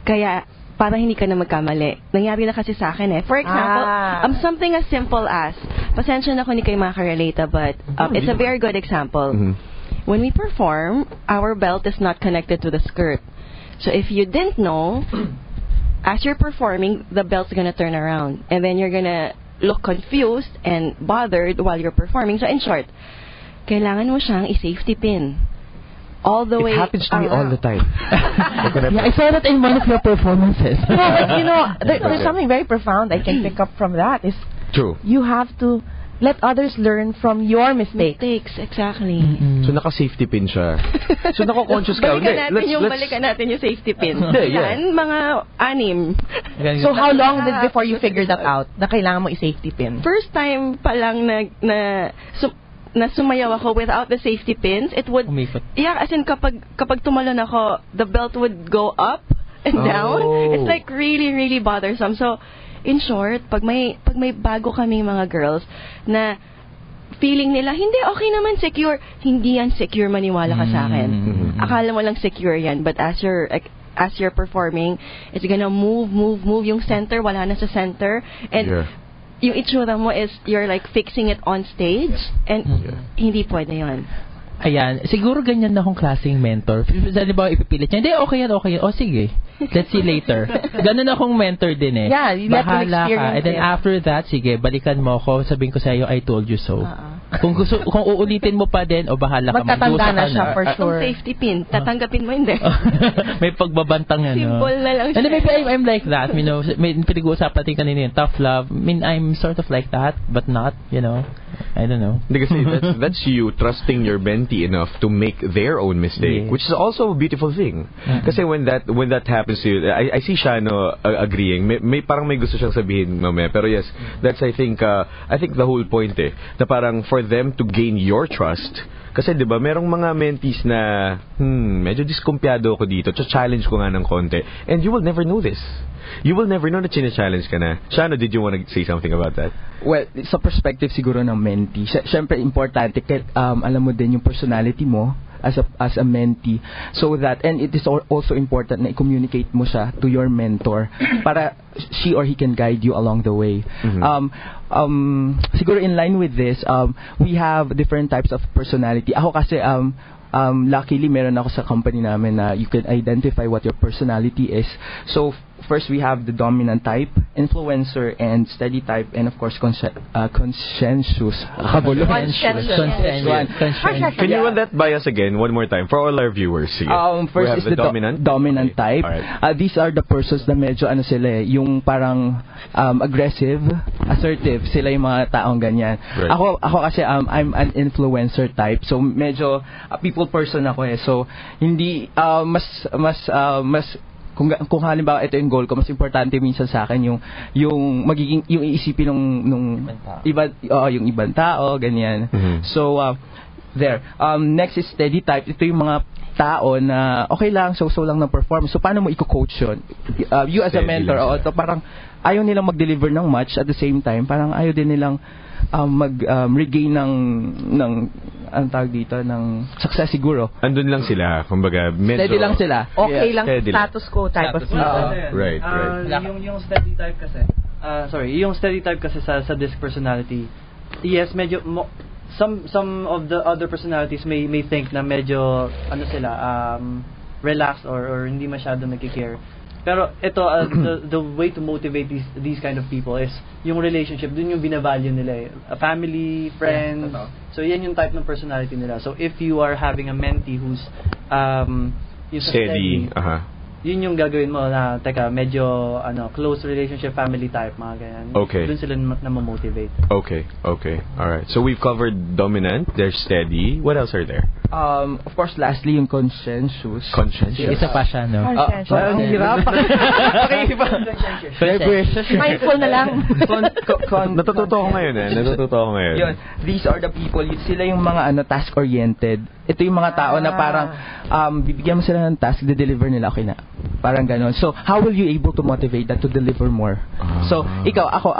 Kaya para hindi ka na magkamali. Nangyari na kasi sa akin eh. For example, something as simple as, pasensya na kung hindi kayo makarelate, but it's a very good example. When we perform, our belt is not connected to the skirt. So if you didn't know, as you're performing, the belt's gonna turn around, and then you're gonna look confused and bothered while you're performing. So in short, kailangan mo siyang i-safety pin all the way. It happens to me all the time. I saw that in one of your performances. But there's something very profound I can pick up from that. Is true. You have to let others learn from your mistakes. Exactly. So naka-safety pin siya. So nako-conscious ka. Balikan natin yung safety pin. Yan, mga 6. So how long before you figure that out na kailangan mo i-safety pin? First time pa lang na sumayaw ako without the safety pins, it would as in kapag tumalon ako, the belt would go up and down. It's like really, really bothersome. So in short, pag may bago kaming mga girls na feeling nila, hindi, okay naman, secure. Hindi yan secure, maniwala ka sa akin. Akala mo lang secure yan, but as you're performing, it's gonna move yung center, wala na sa center, and yung itsura mo is, you're like fixing it on stage, and hindi pwede yun. Ayan, siguro ganyan na akong klaseng mentor. Di ba, ipipilit niya, hindi, okay yan. O, sige. Let's see later. Ganun akong mentor din eh. Yeah, you let them Bahala ka. experience And then it. after that, sige, balikan mo ako. Sabihin ko sa'yo, I told you so. Kung uulitin mo pa din, o bahala ka. Magtatanda na siya for Itong sure. safety pin, tatanggapin mo hindi. May pagbabantang Symbol na lang siya. And then maybe I'm like that, you know. May pinag-uusapan natin kanina yung tough love. I mean, I'm sort of like that, but not, you know. I don't know. Because that's you trusting your mentee enough to make their own mistake, Yes. which is also a beautiful thing. Kasi when that happens to you, I see Shano agreeing. May parang may gusto siyang sabihin mamaya. Pero yes, that's I think the whole point na parang for them to gain your trust. Kasi 'di ba, merong mga mentees na medyo diskumpiyado ako dito. Challenge ko nga ng konti. And you will never know this. You will never know na challenge ka na. Shano, did you want to say something about that? Well, sa perspective siguro ng mentee, syempre importante alam mo din yung personality mo as a mentee, so that, and it is also important na i-communicate mo siya to your mentor para she or he can guide you along the way. Siguro in line with this, we have different types of personality. Ako kasi luckily meron ako sa company namin na you can identify what your personality is. So first we have the dominant type, influencer, and steady type, and of course conscientious. Can you run that by us again one more time for all our viewers? Sige. First we have is the dominant type. Alright. These are the persons na medyo sila yung parang aggressive, assertive, sila yung mga taong ganyan. Right. Ako kasi I'm an influencer type, so medyo people person ako eh. So hindi mas kung halimbawa ito yung goal ko, mas importante minsan sa akin yung magiging yung iisipin nung yung ibang tao ganyan. So there. Next is steady type. Ito yung mga tao na okay lang, so lang ng performance. So paano mo i-coach yun? You as a mentor, parang ayaw nilang mag-deliver ng much, at the same time parang ayaw din nilang regain ng ang tawag dito ng success siguro. Andun lang sila, kumbaga medyo Steady lang sila. Okay lang, steady status quo type of people. Right. Yung steady type kasi. Yung steady type kasi sa disc personality. Yes, medyo some of the other personalities may think na medyo relaxed or hindi masyado nagki-care. Pero ito the way to motivate these kind of people is yung relationship, dun yung binavalue nila eh. A family, friends. So yan yung type ng personality nila. So if you are having a mentee who's steady, yun yung gagawin mo na medyo close relationship, family type, mga ganyan. Okay. Dun sila na ma-motivate. Okay. All right. So we've covered dominant, they're steady. What else are there? Of course, lastly, yung conscientious. Isa pa siya, no? Ang hirap. Mindful na lang. Natututo ako ngayon Yun, these are the people, sila yung mga task-oriented. Ito yung mga tao na parang bibigyan mo sila ng task, de-deliver nila, okay na. Parang ganon. So, how will you able to motivate that to deliver more? So, ikaw, ako,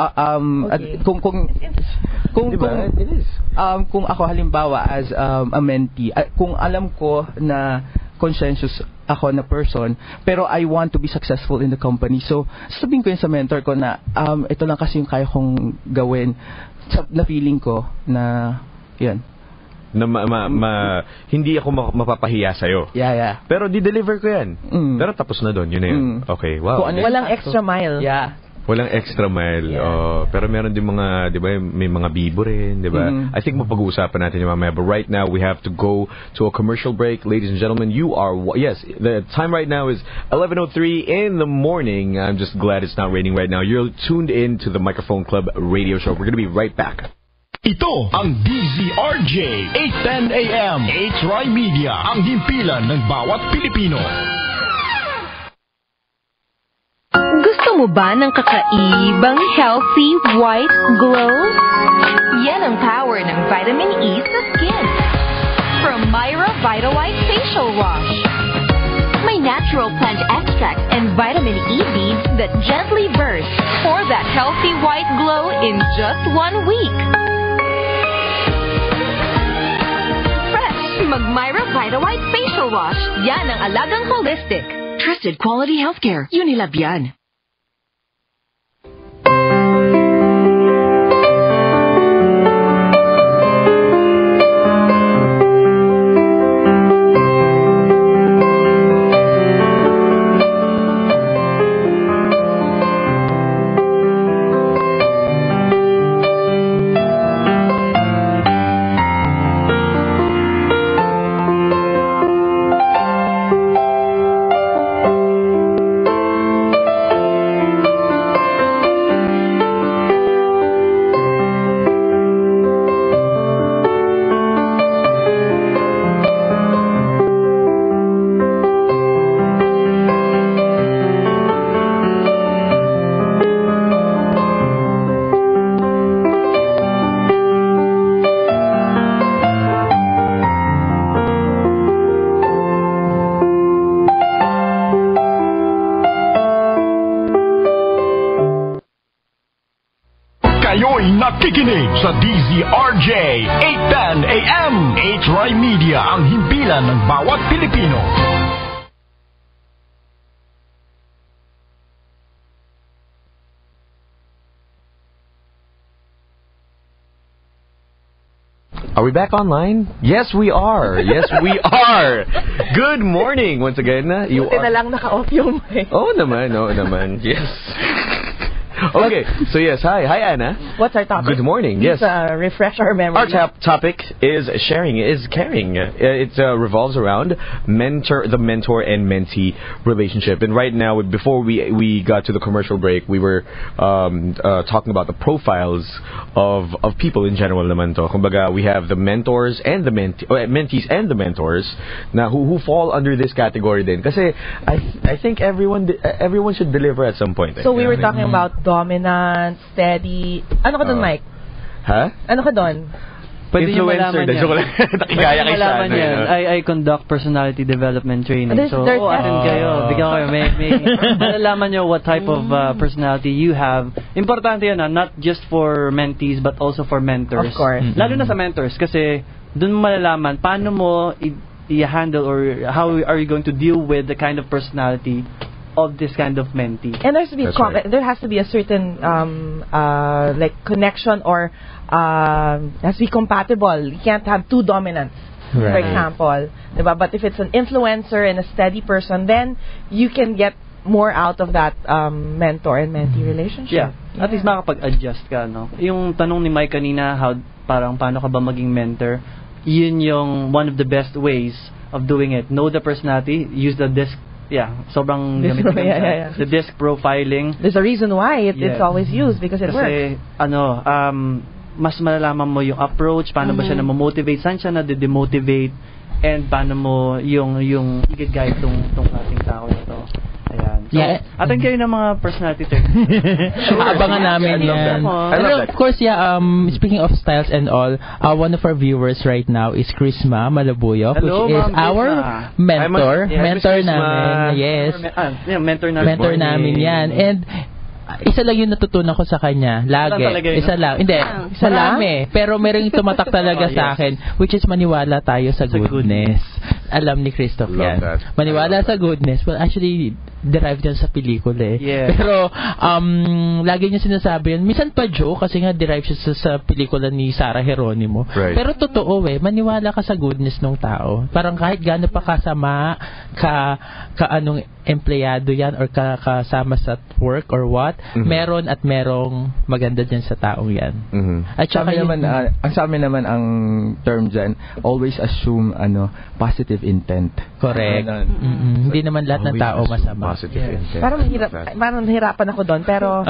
kung ako halimbawa as a mentee, kung alam ko na conscientious ako na person, pero I want to be successful in the company. So, sabihin ko yun sa mentor ko na ito lang kasi yung kaya kong gawin na feeling ko na yun. Na hindi ako mapapahiya sa'yo. Yeah. Pero di-deliver ko yan. Pero tapos na doon, yun na yun. Okay, wow. Walang extra mile. Yeah. Walang extra mile. Pero meron din mga, di ba, may mga bibo rin, di ba? I think mapag-uusapan natin yung mamaya. But right now, we have to go to a commercial break. Ladies and gentlemen, the time right now is 11:03 in the morning. I'm just glad it's not raining right now. You're tuned in to the Microphone Club radio show. We're going to be right back. Ito ang DZRJ 8:10 AM. TriMedia, ang himpilan ng bawat Pilipino. Gusto mo ba ng kakaibang healthy white glow? Yan ang power ng vitamin E sa skin. From Myra Vita White Facial Wash. May natural plant extracts and vitamin E beads that gently burst for that healthy white glow in just 1 week. Fresh, mag-Myra Vita White Facial Wash. Yan ang alagang holistic. Trusted quality healthcare. Unilab yan. sa DZRJ 810 AM. TriMedia, ang himpilan ng bawat Pilipino. Are we back online? Yes, we are. Yes, we are. Good morning once again. You Buti na lang naka-off yung mic. Oo naman. Yes. Okay, so yes, hi Anna. What's our topic? Good morning. Yes. Refresh our memory. Our topic is sharing, is caring. It revolves around the mentor and mentee relationship. And right now, before we got to the commercial break, we were talking about the profiles of people in general naman to. Kumbaga, we have the mentors and the mentees and the mentors na who fall under this category din. Kasi I think everyone should deliver at some point. So we were talking about dominant, steady. Ano ka doon, Mike? Ha? Ano ka doon? Pwede nyo Influencer. malaman yan. I conduct personality development training. There's So, attend kayo. Bigyan kayo. May malalaman nyo what type of personality you have. Importante yun, not just for mentees, but also for mentors. Of course. Lalo na sa mentors, kasi dun mo malalaman paano mo i-handle or how are you going to deal with the kind of personality of this kind of mentee. And there has to be a certain like connection or has to be compatible. You can't have two dominants, for example. Diba? But if it's an influencer and a steady person, then you can get more out of that mentor and mentee relationship. Yeah. At least makapag-adjust ka, no? Yung tanong ni Mike kanina, paano ka ba maging mentor? Yun yung one of the best ways of doing it. Know the personality, use the disc. Yeah, sobrang gamit the disc profiling. There's a reason why it's always used because it works. Mas malalaman mo yung approach, paano ba siya na-motivate, saan siya na-demotivate, and paano mo yung i-guide tong ating tao na to. Ayan. So, attend kayo ng mga personality tests. Sure. Abangan namin yan. And of course, speaking of styles and all, one of our viewers right now is Chrisma Malabuyo, Hello, which is our mentor. Mentor namin. Yes. Mentor namin. Mentor namin yan. And isa lang yung natutunan ko sa kanya. Lagi. Isa lang. Hindi. Isa lang pero merong tumatak talaga sa akin, which is maniwala tayo sa goodness. Alam ni Christoph yan. Maniwala sa goodness. Well, actually, derived yan sa pelikula eh. Yeah. Pero, lagi niya sinasabi yan. Minsan pa joke kasi nga derived siya sa pelikula ni Sarah Geronimo. Right. Pero totoo maniwala ka sa goodness ng tao. Parang kahit gaano pa kasama, anong empleyado yan or kasama sa work or what, meron at merong maganda dyan sa taong yan. At saka sa amin naman ang term dyan, always assume positive intent. Correct. Hindi naman lahat ng tao masama. Positive intent. Parang nahirapan ako doon, pero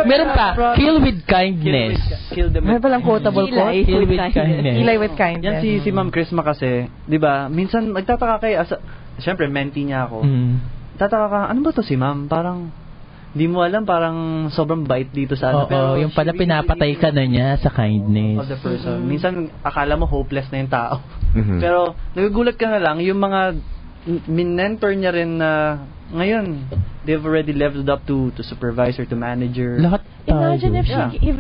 meron pa, kill with kindness. May palang quotable quote. Kill with kindness. Kilay with kindness. Yan si Ma'am Chrisma kasi, di ba, minsan nagtataka kayo, siyempre mentee niya ako. Tataka ka, ano ba to si Ma'am? Parang di mo alam, parang sobrang bait dito sa pero yung pala pinapatay ka na niya sa kindness of the person. Minsan akala mo hopeless na yung tao. Pero nagugulat ka na lang yung mga mentor niya rin na ngayon they've already leveled up to supervisor, to manager. Lahat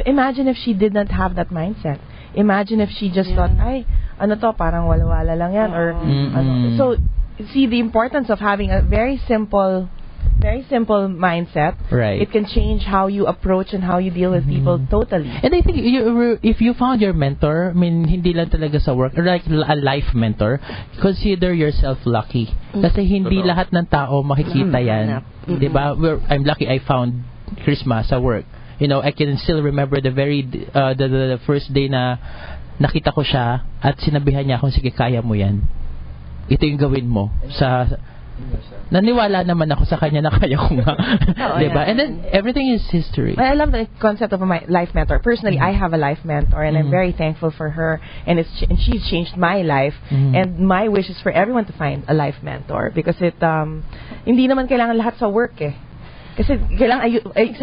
imagine if she did not have that mindset. Imagine if she just thought, ay, ano to, parang wala-wala lang yan or ano. So see the importance of having a very simple mindset. Right. It can change how you approach and how you deal with people totally. And I think if you found your mentor, I mean, hindi lang talaga sa work, or like a life mentor, consider yourself lucky. Kasi hindi lahat ng tao makikita yan. Diba? I'm lucky I found Chrisma sa work. You know, I can still remember the first day na nakita ko siya at sinabihan niya akong, sige, kaya mo yan. Ito yung gawin mo naniwala naman ako sa kanya na kaya ko nga. Diba? And then, everything is history. I love the concept of a life mentor. Personally, I have a life mentor and I'm very thankful for her and she's changed my life and my wish is for everyone to find a life mentor because it, hindi naman kailangan lahat sa work eh. Kasi kailangan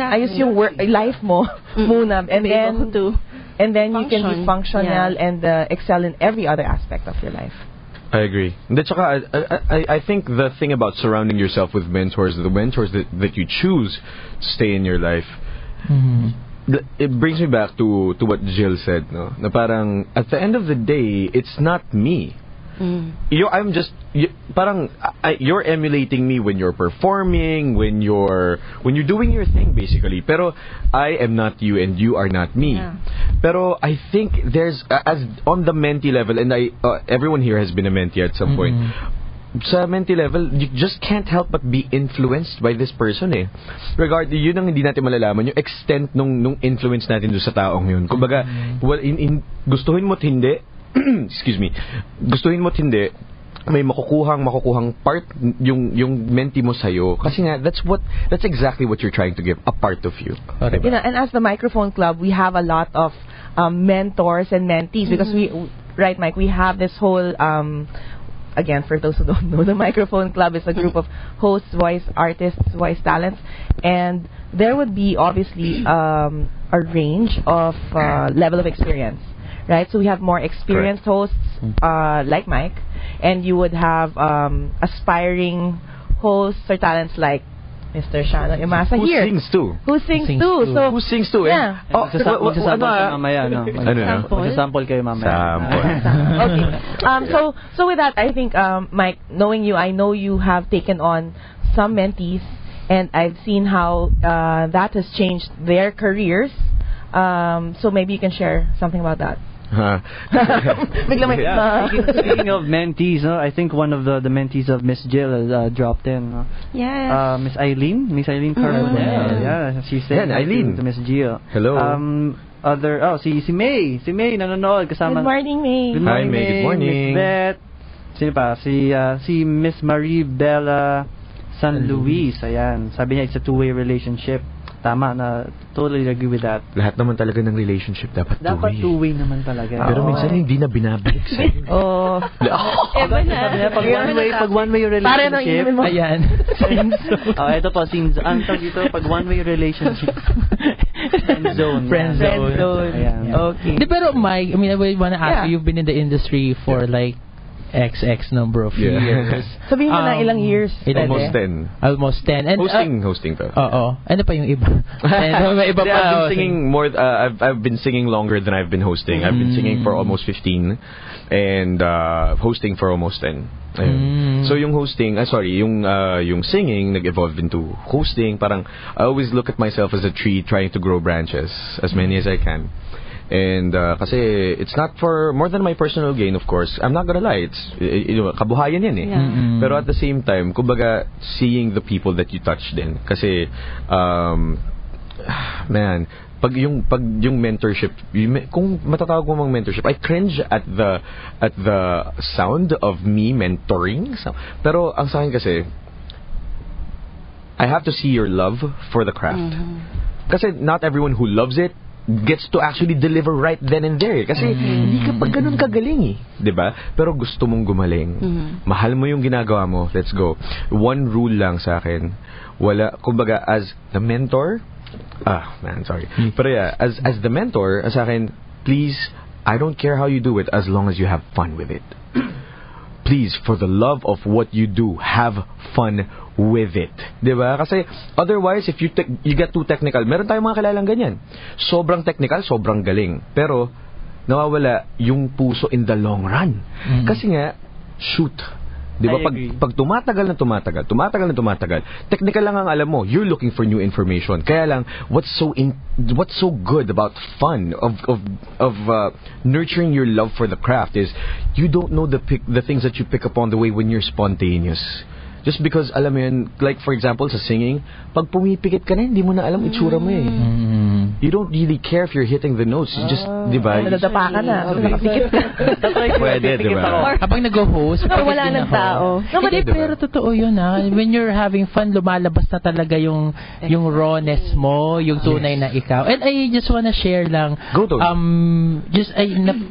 ayos yung work, life mo muna and then you can be functional and excel in every other aspect of your life. I agree. I think the thing about surrounding yourself with mentors, the mentors that you choose to stay in your life, it brings me back to what Jill said, no? Na parang at the end of the day, it's not me. You're emulating me when you're performing, when you're doing your thing, basically. Pero I am not you, and you are not me. Yeah. Pero I think there's as on the mentee level, and everyone here has been a mentee at some point. Sa mentee level, you just can't help but be influenced by this person eh. Yun ang hindi natin malalaman, yung extent nung influence natin doon sa taong yun. Kumbaga, gustuhin mo't hindi, excuse me, gustuhin mo't hindi, may makukuhang part yung mentee mo sa'yo. Kasi nga, that's exactly what you're trying to give, a part of you. You know, and as the Microphone Club, we have a lot of mentors and mentees because right, Mike, we have this whole again, for those who don't know, the Microphone Club is a group of hosts, voice artists, voice talents, and there would be obviously a range of level of experience, right? So we have more experienced hosts like Mike, and you would have aspiring hosts or talents like Mr. Shano Imasa Who here. sings too? Who sings too? So Who sings too? Yeah. Magsasample kayo mamaya, no? Magsasample kayo mamaya. Okay. So with that, I think, Mike, knowing you, I know you have taken on some mentees, and I've seen how that has changed their careers. So maybe you can share something about that. Speaking of mentees, no, I think one of the mentees of Miss Jill dropped in. No? Yes. Miss Eileen Carbonell. Yeah, she said Eileen to Miss Jill. Hello. Si May nanonood kasama. Good morning, May. Good morning, Hi, May. Good morning. Miss Beth. Sino pa? Si Miss Marie Bella San Luis. Ayan. Sabi niya it's a two-way relationship. Tama na, totally agree with that. Lahat naman talaga ng relationship dapat two-way naman talaga. Pero minsan hindi na binabalik sa'yo. Pag one-way relationship, Ayan. ito po, ang tawag dito, pag one-way relationship, friend zone. Ayan. Okay. Pero Mike, I mean, I wanna ask you, you've been in the industry for like XX number of years. Sabihin mo na ilang years. Almost 10. Almost 10. And hosting to. Oo. Ano pa yung iba? May iba pa. I've been singing more. I've been singing longer than I've been hosting. I've been singing for almost 15 and hosting for almost 10. So yung hosting, yung singing nag-evolve into hosting. Parang I always look at myself as a tree trying to grow branches, as many as I can. And kasi it's not for more than my personal gain, of course. I'm not gonna lie, it's kabuhayan yan eh. Yeah. Pero at the same time, kumbaga seeing the people that you touch din. Kasi man, pag yung mentorship, kung matatawag mo mang mentorship, I cringe at the sound of me mentoring. Pero ang sa akin kasi, I have to see your love for the craft. Kasi not everyone who loves it gets to actually deliver right then and there. Kasi hindi ka pa ganun kagaling eh. 'Di ba? Pero gusto mong gumaling. Mahal mo yung ginagawa mo. Let's go. One rule lang sa akin. Kumbaga, as the mentor, Pero yeah, as the mentor, sa akin, please, I don't care how you do it as long as you have fun with it. Please, for the love of what you do, have fun with it. Diba? Kasi otherwise, if you get too technical, meron tayong mga kilalang ganyan. Sobrang technical, sobrang galing. Pero, nawawala yung puso in the long run. Kasi nga, shoot. Diba? Pag tumatagal, technical lang ang alam mo. You're looking for new information. Kaya lang, what's so good about fun, of nurturing your love for the craft is, you don't know the things that you pick up on the way when you're spontaneous. Just because, alam mo yun, like for example, sa singing, pag pumipikit ka na, hindi mo na alam itsura mo eh. You don't really care if you're hitting the notes. You just, di ba? Nadadapa ka na. Nakapikit ka. Pwede, di ba? Habang nag-host, wala ng tao. Pero totoo yun ha. When you're having fun, lumalabas na talaga yung rawness mo, yung tunay na ikaw. And I just wanna share lang. Go to.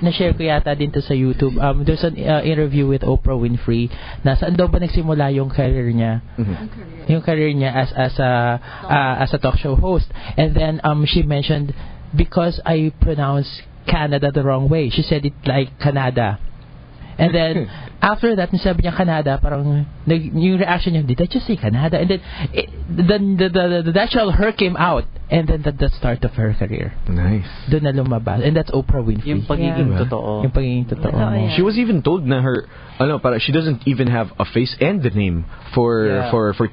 Na-share ko yata din to sa YouTube. There's an interview with Oprah Winfrey na saan daw ba nagsimula yung career niya. Yung career niya as a talk show host. And then she mentioned, because I pronounced Canada the wrong way. She said it like Canada. And then after that, sabi niya Canada, parang yung reaction niya, did I just say Canada? And then the natural her came out. And then the start of her career. Nice. Doon na lumabas. And that's Oprah Winfrey. Yung pagiging Yeah. totoo. Yung pagiging totoo mo. She was even told na her, para she doesn't even have a face and the name for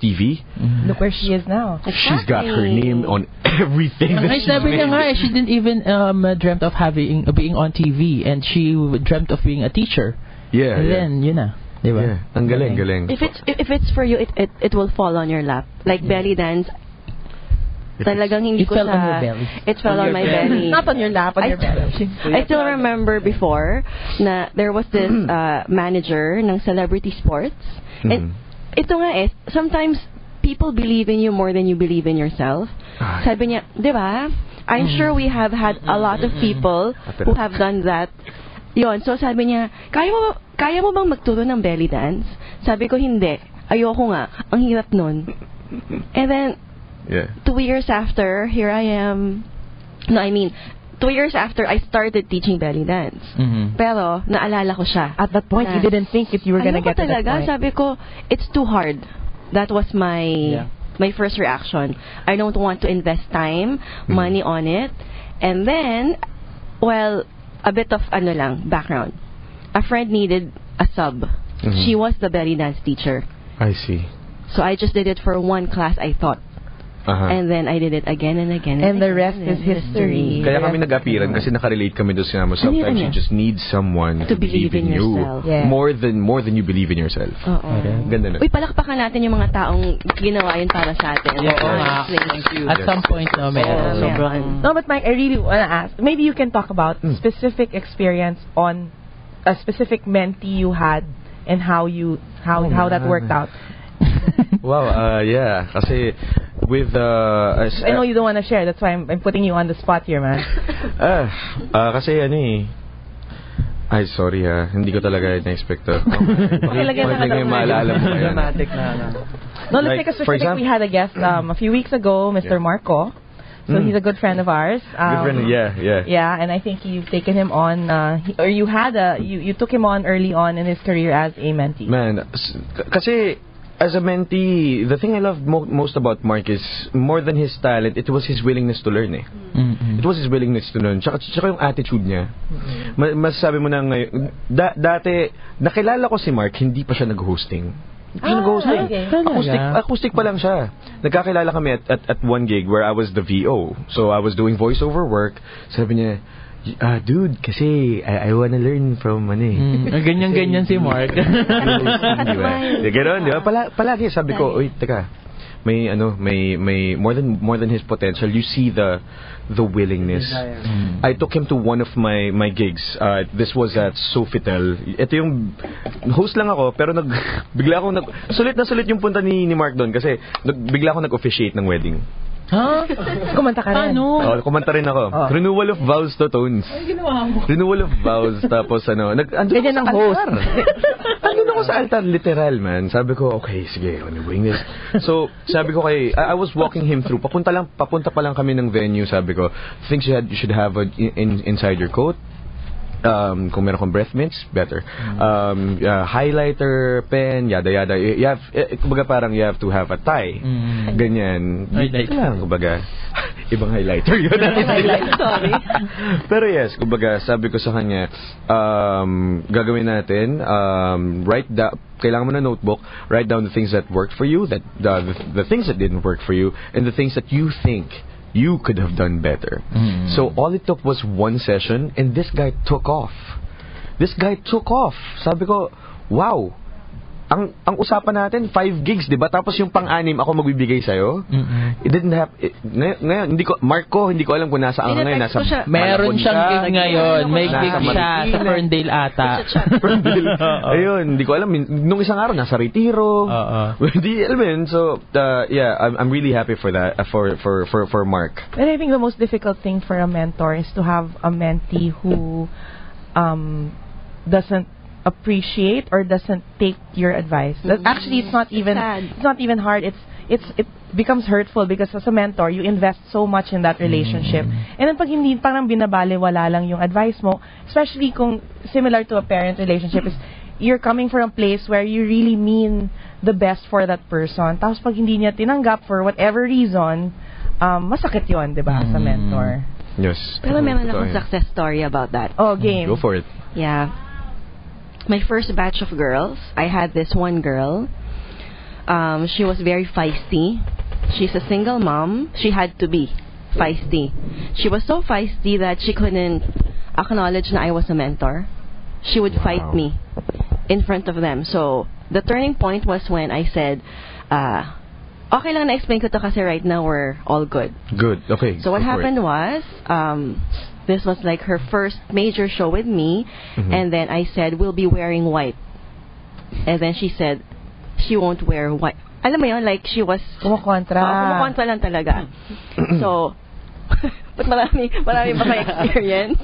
TV. Look where she is now. She's got her name on everything that Ay, she's sabi niya made. nga, she didn't even dreamt of being on TV, and she dreamt of being a teacher. Yeah, And yeah. then, yun na. Diba? Yeah, ang galing. If it's for you, it will fall on your lap. Like belly dance. Talagang hindi It ko fell sa... on your belly. It fell on my belly. Not on your lap, on your belly. I still remember before na there was this manager ng Celebrity Sports. And ito nga sometimes people believe in you more than you believe in yourself. Sabi niya, di ba? I'm sure we have had a lot of people who have done that. Yon, so sabi niya, kaya mo bang magturo ng belly dance? Sabi ko, hindi. Ayoko nga. Ang hirap nun. And then, 2 years after, here I am. No, I mean, 2 years after, I started teaching belly dance. Pero, naalala ko siya. At that point, you didn't think if you were gonna get to that point. Sabi ko, it's too hard. That was my first reaction. I don't want to invest time, money on it. And then, well, a bit of background. A friend needed a sub. She was the belly dance teacher. I see. So I just did it for one class, I thought. And then I did it again and again. And the rest is history. Kaya kami nag-apiran kasi nakarelate kami doon sinama. Sometimes you just need someone to believe in you more than you believe in yourself. Ganda na. Uy, palakpakan natin yung mga taong ginawa yun para sa atin. Thank you. At some point, no, meron. No, but Mike, I really want to ask. Maybe you can talk about specific experience on a specific mentee you had and how that worked out. Wow, yeah. Kasi with I know you don't want to share. That's why I'm putting you on the spot here, man. Kasi ay, sorry hindi ko talaga na-expect to. Pakilagay yung maalala mo ngayon. Dramatic na. No, let's take a specific. We had a guest a few weeks ago, Mr. Marco. So he's a good friend of ours. Good friend, yeah. Yeah, and I think you've taken him on, you took him on early on in his career as a mentee. Man, kasi as a mentee, the thing I love most about Mark is more than his talent, it was his willingness to learn It was his willingness to learn. Tsaka yung attitude niya. Masasabi mo na ngayon, dati, nakilala ko si Mark, hindi pa siya nag-hosting. Acoustic pa lang siya. Nagkakilala kami at one gig where I was the VO. So I was doing voiceover work. Sabi niya, dude, kasi I wanna learn from Ganyan-ganyan si Mark. Gano'n, di ba? Palagi sabi ko, uy, teka, may more than his potential. You see the willingness. I took him to one of my gigs. This was at Sofitel. Ito yung host lang ako, pero bigla akong sulit yung punta ni Mark doon kasi bigla akong nag-officiate ng wedding. Kumanta ka rin. Kumanta rin ako. Renewal of vows to Tones. Renewal of vows. Tapos andun ako sa altar. Andun ako sa altar, literal, man. Sabi ko, okay, sige, I'm doing this. So, sabi ko I was walking him through. Papunta pa lang kami ng venue, sabi ko, things you should have inside your coat. Kung meron kong breath mints, better. Highlighter, pen, yada yada. You have, kumbaga parang you have to have a tie. Ganyan. Ito lang, kumbaga. Ibang highlighter yun. Sorry. Pero yes, kumbaga, sabi ko sa kanya, gagawin natin, kailangan mo na notebook, write down the things that worked for you, the things that didn't work for you, and the things that you think you could have done better. So all it took was one session, and this guy took off. Sabi ko, wow. Ang usapan natin 5 gigs, 'di ba? Tapos yung pang-anim ako magbibigay sa'yo. It didn't have ngayon hindi ko alam kung nasaan ka ngayon. Meron siyang gig ngayon. May gig siya sa Ferndale ata. Ayun, hindi ko alam nung isang araw nasa Retiro. Hindi alam so yeah, I'm really happy for that for Mark. And I think the most difficult thing for a mentor is to have a mentee who doesn't appreciate or doesn't take your advice. Actually, it's not even hard. It becomes hurtful because as a mentor, you invest so much in that relationship. And then pag hindi parang binabaliwala lang yung advice mo, especially kung similar to a parent relationship, is you're coming from a place where you really mean the best for that person. Tapos pag hindi niya tinanggap for whatever reason, masakit yun, di ba, sa mentor. Yes. Pero meron akong success story about that. Oh, game. Go for it. Yeah. My first batch of girls, I had this one girl. She was very feisty. She's a single mom. She had to be feisty. She was so feisty that she couldn't acknowledge na I was a mentor. She would fight me in front of them. So, the turning point was when I said, okay lang na-explain ko to kasi right now we're all good. Good. Okay. So what happened was, this was like her first major show with me, and then I said, we'll be wearing white. And then she said, she won't wear white. Alam mo yun, like she was... Kumukontra. Kumukontra lang talaga. So, but marami pa may experience.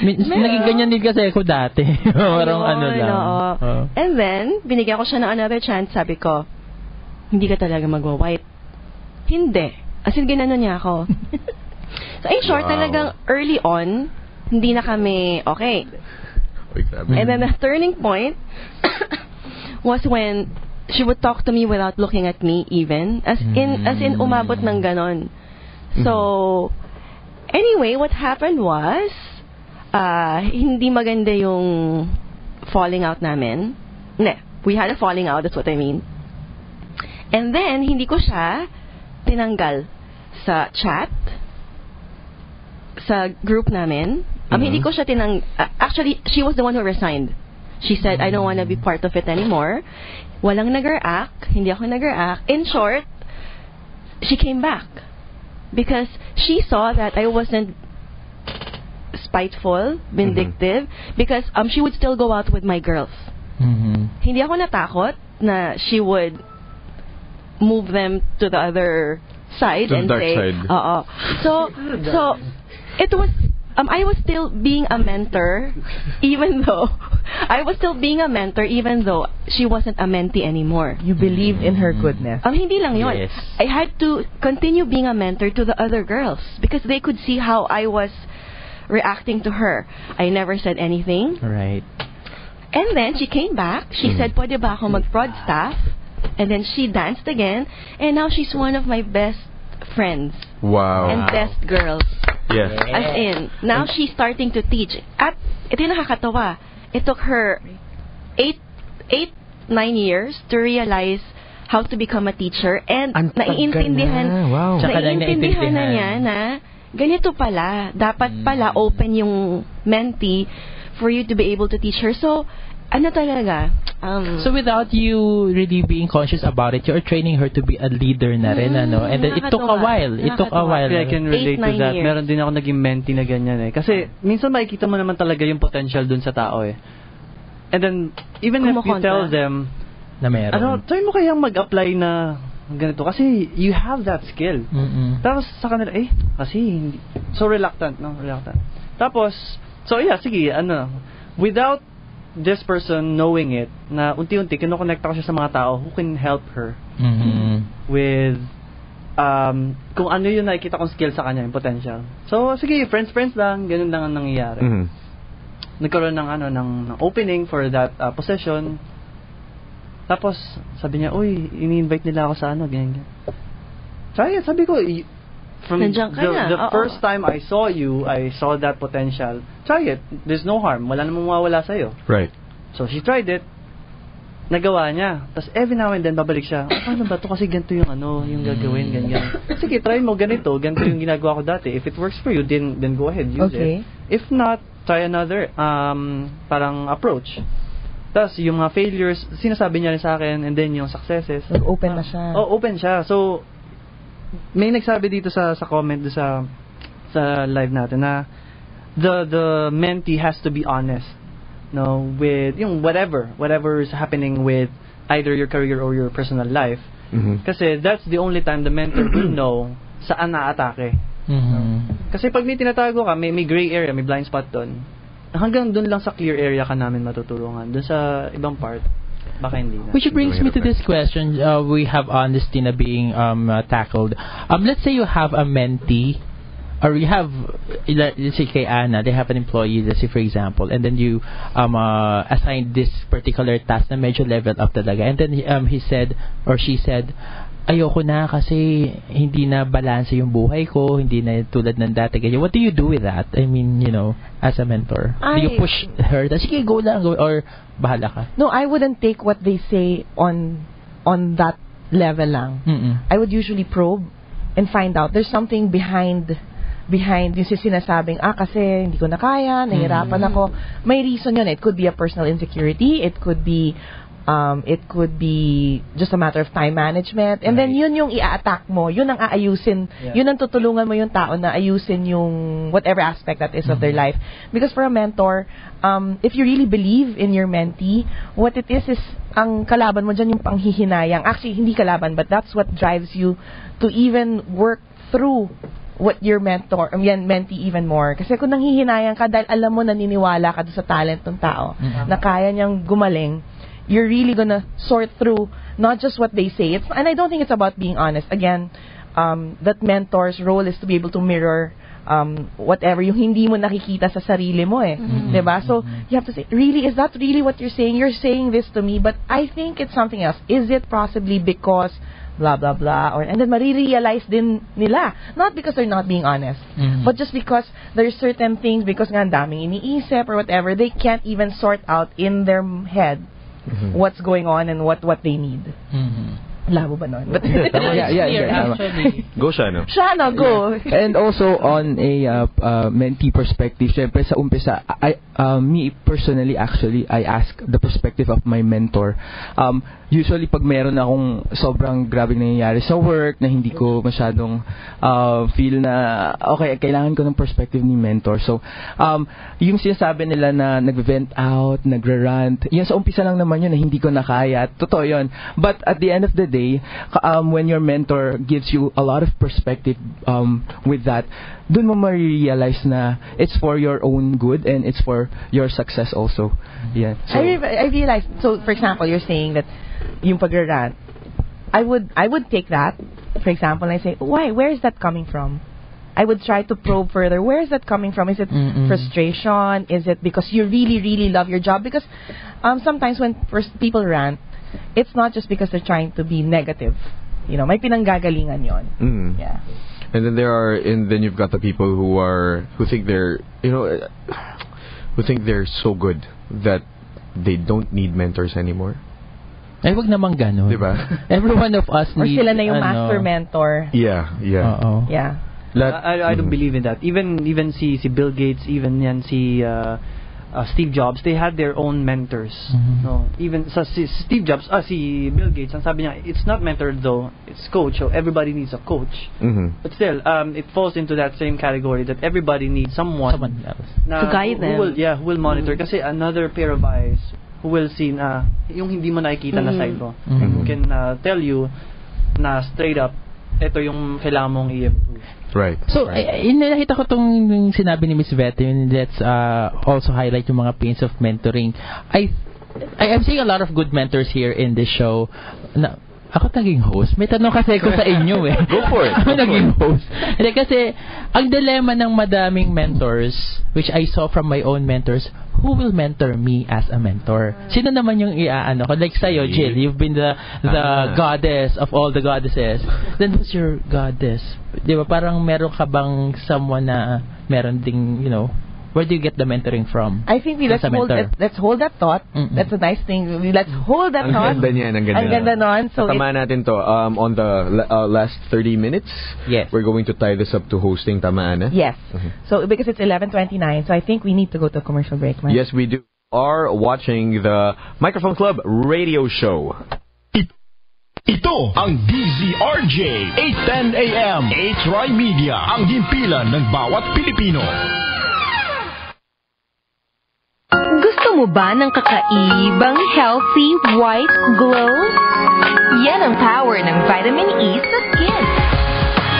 Naging ganyan din kasi ako dati. Parang ano lang. And then, binigyan ko siya ng another chance. Sabi ko, hindi ka talaga magwa-white. Hindi. As in, ginano niya ako. So, in short, talagang early on, hindi na kami okay. And then the turning point was when she would talk to me without looking at me even. As in umabot ng ganon. So, anyway, what happened was, hindi maganda yung falling out namin. We had a falling out, that's what I mean. And then, hindi ko siya tinanggal sa chat, sa group namin. Hindi ko siya actually, she was the one who resigned. She said, I don't want to be part of it anymore. Walang nag-react, hindi ako nag-react. In short, she came back. Because she saw that I wasn't spiteful, vindictive, because she would still go out with my girls. Hindi ako natakot na she would move them to the other side and say, So it was, I was still being a mentor, even though she wasn't a mentee anymore. You believed in her goodness. Hindi lang yun. Yes. I had to continue being a mentor to the other girls because they could see how I was reacting to her. I never said anything. Right. And then she came back. She said, pwede ba ako mag-prod staff? And then she danced again. And now she's one of my best friends. Wow. And best girls. Yes. As in, now she's starting to teach. At ito yung nakakatawa. It took her 8-9 years to realize how to become a teacher. And naiintindihan na niya na ganito pala. Dapat pala open yung mentee for you to be able to teach her. So, ano talaga? So without you really being conscious about it, you're training her to be a leader na rin, ano? And then it took a while. I can relate to that. Years. Meron din ako naging mentee na ganyan eh. Kasi minsan makikita mo naman talaga yung potential dun sa tao eh. And then, even if you tell them, na meron. try mo kayang mag-apply na ganito. Kasi you have that skill. Tapos sa kanila, kasi hindi. So reluctant, no? Reluctant. Tapos, so yeah, sige, without this person knowing it, na unti-unti kinoconnect ako siya sa mga tao who can help her with kung ano yung nakikita kong skill sa kanya, yung potential. So sige, friends lang, ganun lang ang nangyayari. Nagkaroon ng opening for that position. Tapos sabi niya, uy, ini-invite nila ako sa ganyan. Try it, sabi ko, from the first time I saw you, I saw that potential. Try it. There's no harm. Wala namang mawawala sa'yo. Right. So, she tried it. Nagawa niya. Tapos, every now and then, babalik siya. Paano ba ito? Kasi ganito yung yung gagawin, ganyan. Sige, try mo ganito. Ganito yung ginagawa ko dati. If it works for you, then go ahead, use it. If not, try another parang approach. Tapos, yung mga failures, sinasabi niya rin sa akin, and then yung successes. Nag-open na siya. Open siya. So, may nagsabi dito sa comment sa live natin na the mentee has to be honest, no, with yung whatever is happening with either your career or your personal life. Kasi that's the only time the mentor will know saan na-atake. Kasi pag may tinatago ka, may gray area, may blind spot doon, hanggang doon lang sa clear area ka namin matutulungan. Doon sa ibang part, baka hindi na. Which brings me to this question. We have honesty na being tackled. Let's say you have a mentee or you have, let's say kay Anna, they have an employee, let's say for example, and then you assign this particular task na medyo level up talaga, and then he said or she said, ayoko na kasi hindi na balance yung buhay ko, hindi na tulad ng dati. What do you do with that? I mean, as a mentor, do you push her? Sige, go lang, go, or bahala ka? No, I wouldn't take what they say on that level lang. I would usually probe and find out there's something behind yung sinasabing, kasi hindi ko na kaya, nahirapan ako. May reason yun. It could be a personal insecurity. It could be just a matter of time management. And then yun yung i-attack mo. Yun ang aayusin. Yun ang tutulungan mo yung tao na ayusin yung whatever aspect that is of their life. Because for a mentor, if you really believe in your mentee, what it is ang kalaban mo dyan yung panghihinayang. Actually, hindi kalaban, but that's what drives you to even work through what your mentee even more. Kasi kung nanghihinayang ka dahil alam mo, naniniwala ka sa talent ng tao, na kaya niyang gumaling, you're really gonna sort through not just what they say. And I don't think it's about being honest. Again, that mentor's role is to be able to mirror whatever yung hindi mo nakikita sa sarili mo diba? So you have to say, really, is that really what you're saying? You're saying this to me, but I think it's something else. Is it possibly because blah blah blah, and then marirealize din nila, not because they're not being honest, but just because there's certain things, because nga ang daming iniisip or whatever, they can't even sort out in their head what's going on and what they need. Labo ba nun? But actually. Go, Shano. Shano, go. And also on a mentee perspective, syempre sa umpisa, me personally, actually, I ask the perspective of my mentor. Usually, pag meron akong sobrang grabing nangyayari sa work, na hindi ko masyadong feel na, okay, kailangan ko ng perspective ni mentor. So, yung sinasabi nila na nag-vent out, nagra-rant, yan sa umpisa lang naman yun, na hindi ko nakaya. Totoo yun. But at the end of the day, when your mentor gives you a lot of perspective with that, dun mo ma-realize na it's for your own good and it's for your success also. Yeah. So, I realized, so for example, you're saying that yung pag-rant, I would take that, for example, and I say, why? Where is that coming from? I would try to probe further. Where is that coming from? Is it frustration? Is it because you really, really love your job? Because sometimes when people rant, it's not just because they're trying to be negative. May pinanggagalingan yon. Yeah. And then you've got the people who think they're who think they're so good that they don't need mentors anymore. Ay, wag naman ganun. Diba? Every one of us needs... Or sila na yung master mentor. Yeah. Uh-oh. Yeah. I don't believe in that. Even si Bill Gates, even yan si Steve Jobs, they had their own mentors. No, even si Steve Jobs, si Bill Gates, ang sabi niya, it's not mentor though, it's coach. So everybody needs a coach. But still, it falls into that same category that everybody needs someone else to guide them. Who will monitor. Kasi another pair of eyes who will see na yung hindi mo nakikita na side mo. Who can tell you na straight up, ito yung kailangan mong i-improve. Right. So, nakita ko itong sinabi ni Miss Vette, let's also highlight yung mga pains of mentoring. I am seeing a lot of good mentors here in this show. Ako naging host. May tanong kasi ko sa inyo Go for it. Ako naging host. Hindi kasi, ang dilemma ng madaming mentors, which I saw from my own mentors, who will mentor me as a mentor? Sino naman yung iaano ko? Like sa'yo, Jill, you've been the goddess of all the goddesses. Then who's your goddess? Di ba? Parang meron ka bang someone na meron ding, where do you get the mentoring from? I think let's hold that thought. That's a nice thing. Let's hold that thought. Ang ganda niyan, ang ganda nun. So tama natin to. On the last 30 minutes, yes, we're going to tie this up to hosting, tamaan na? Yes. So because it's 11:29, so I think we need to go to a commercial break, man. Yes, we do. Are watching the Microphone Club radio show. Ito ang DZRJ 810 AM TriMedia, ang himpilan ng bawat Pilipino. Gusto mo ba ng kakaibang healthy white glow? Yan ang power ng vitamin E sa skin.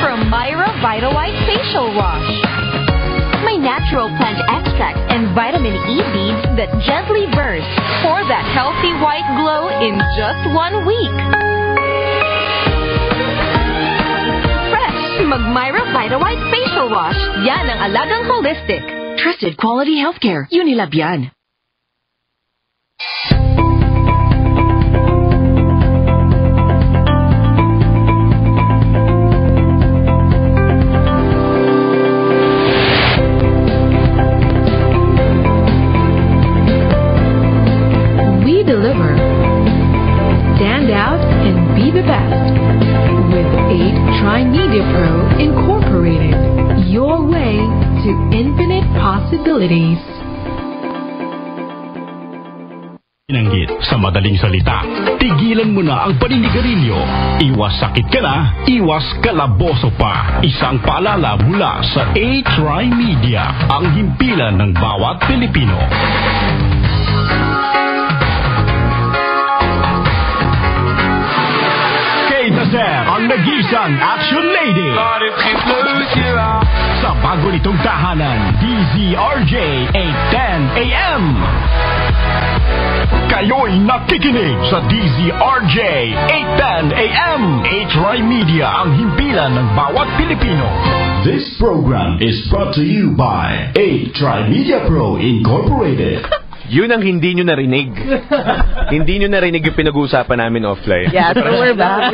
From Myra Vita White Facial Wash. May natural plant extract and vitamin E beads that gently burst for that healthy white glow in just 1 week. Fresh, Mag-Myra Vita White Facial Wash. Yan ang alagang holistic. Trusted quality healthcare. Unilab yan. We deliver. Stand out and be the best. With 8 TriMedia Pro Incorporated. Your way to infinite possibilities. Inanggit sa madaling salita, tigilan mo na ang paninigarilyo. Iwas sakit ka na, iwas kalaboso pa. Isang paalala mula sa TriMedia, ang himpilan ng bawat Pilipino. Ang nag-iisang action lady sa bago nitong tahanan, DZRJ 810 AM. Kayo'y nakikinig sa DZRJ 810 AM. TriMedia, ang himpilan ng bawat Pilipino. This program is brought to you by TriMedia Pro Incorporated. Yun ang hindi nyo narinig. Hindi nyo narinig yung pinag-uusapan namin offline. Yeah, so we're back.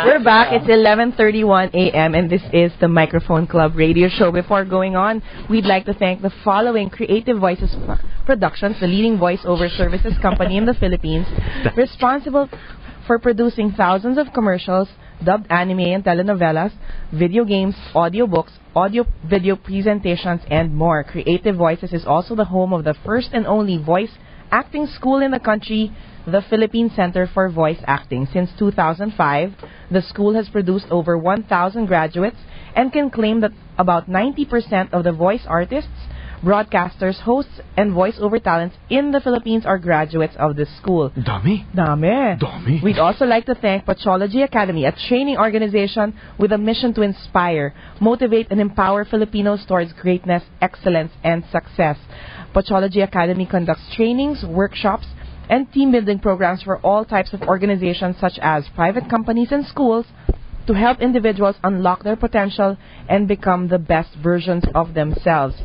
We're back. It's 11:31 a.m. and this is the Microphone Club radio show. Before going on, we'd like to thank the following Creative Voices Productions, the leading voiceover services company in the Philippines, responsible for producing thousands of commercials, dubbed anime and telenovelas, video games, audiobooks, audio-video presentations, and more. Creative Voices is also the home of the first and only voice acting school in the country, the Philippine Center for Voice Acting. Since 2005, the school has produced over 1,000 graduates and can claim that about 90% of the voice artists, broadcasters, hosts, and voiceover talents in the Philippines are graduates of this school. Dami. We'd also like to thank Pochology Academy, a training organization with a mission to inspire, motivate, and empower Filipinos towards greatness, excellence, and success. Pochology Academy conducts trainings, workshops, and team-building programs for all types of organizations such as private companies and schools, to help individuals unlock their potential and become the best versions of themselves.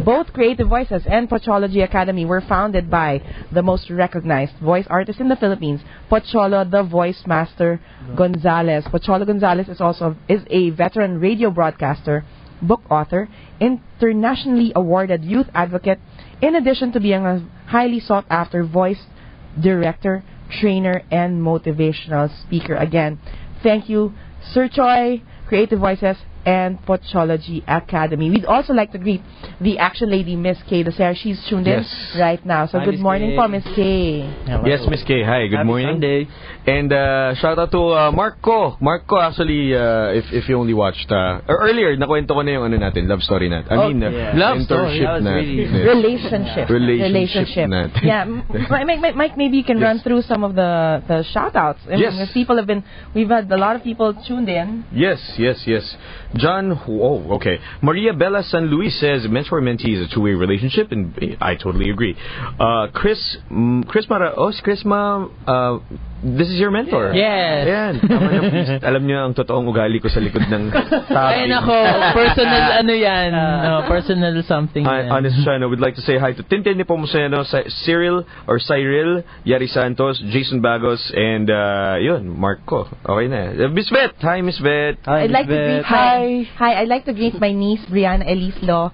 Both Creative Voices and Pochology Academy were founded by the most recognized voice artist in the Philippines, Pocholo the Voice Master Gonzalez. Pocholo Gonzalez is a veteran radio broadcaster, book author, internationally awarded youth advocate, in addition to being a highly sought-after voice director, trainer, and motivational speaker. Again, thank you, Sir Choi, Creative Voices, and Pochology Academy. We'd also like to greet the action lady, Miss Kay Dosera. She's tuned in right now. So hi, good Miss morning Kay. po, Miss Kay. Yes, Miss Kay. Hi, good Happy morning. Sunday. And shout out to Marco. Marco, actually, if you only watched earlier, nakwento ko na yung natin, love story natin. I mean, Love story. mentorship natin. Relationship. natin. Yeah, Mike, maybe you can run through some of the shout-outs. I mean, Yes. we've had a lot of people tuned in. Yes. John, okay. Maria Bella San Luis says mentor-mentee is a two-way relationship, and I totally agree. Chris Ma, this is your mentor. Yes. Ayan. Tama na, please. Alam niyo ang totoong ugali ko sa likod ng Ay, nako. Personal personal something. Honest China would like to say hi to Tintin Nepomuceno, Cyril Yari Santos, Jason Bagos, and yun, Marco. Okay na. Miss Vet. Hi, Miss Vet. I'd like to greet I'd like to greet my niece Brianna Elise Law.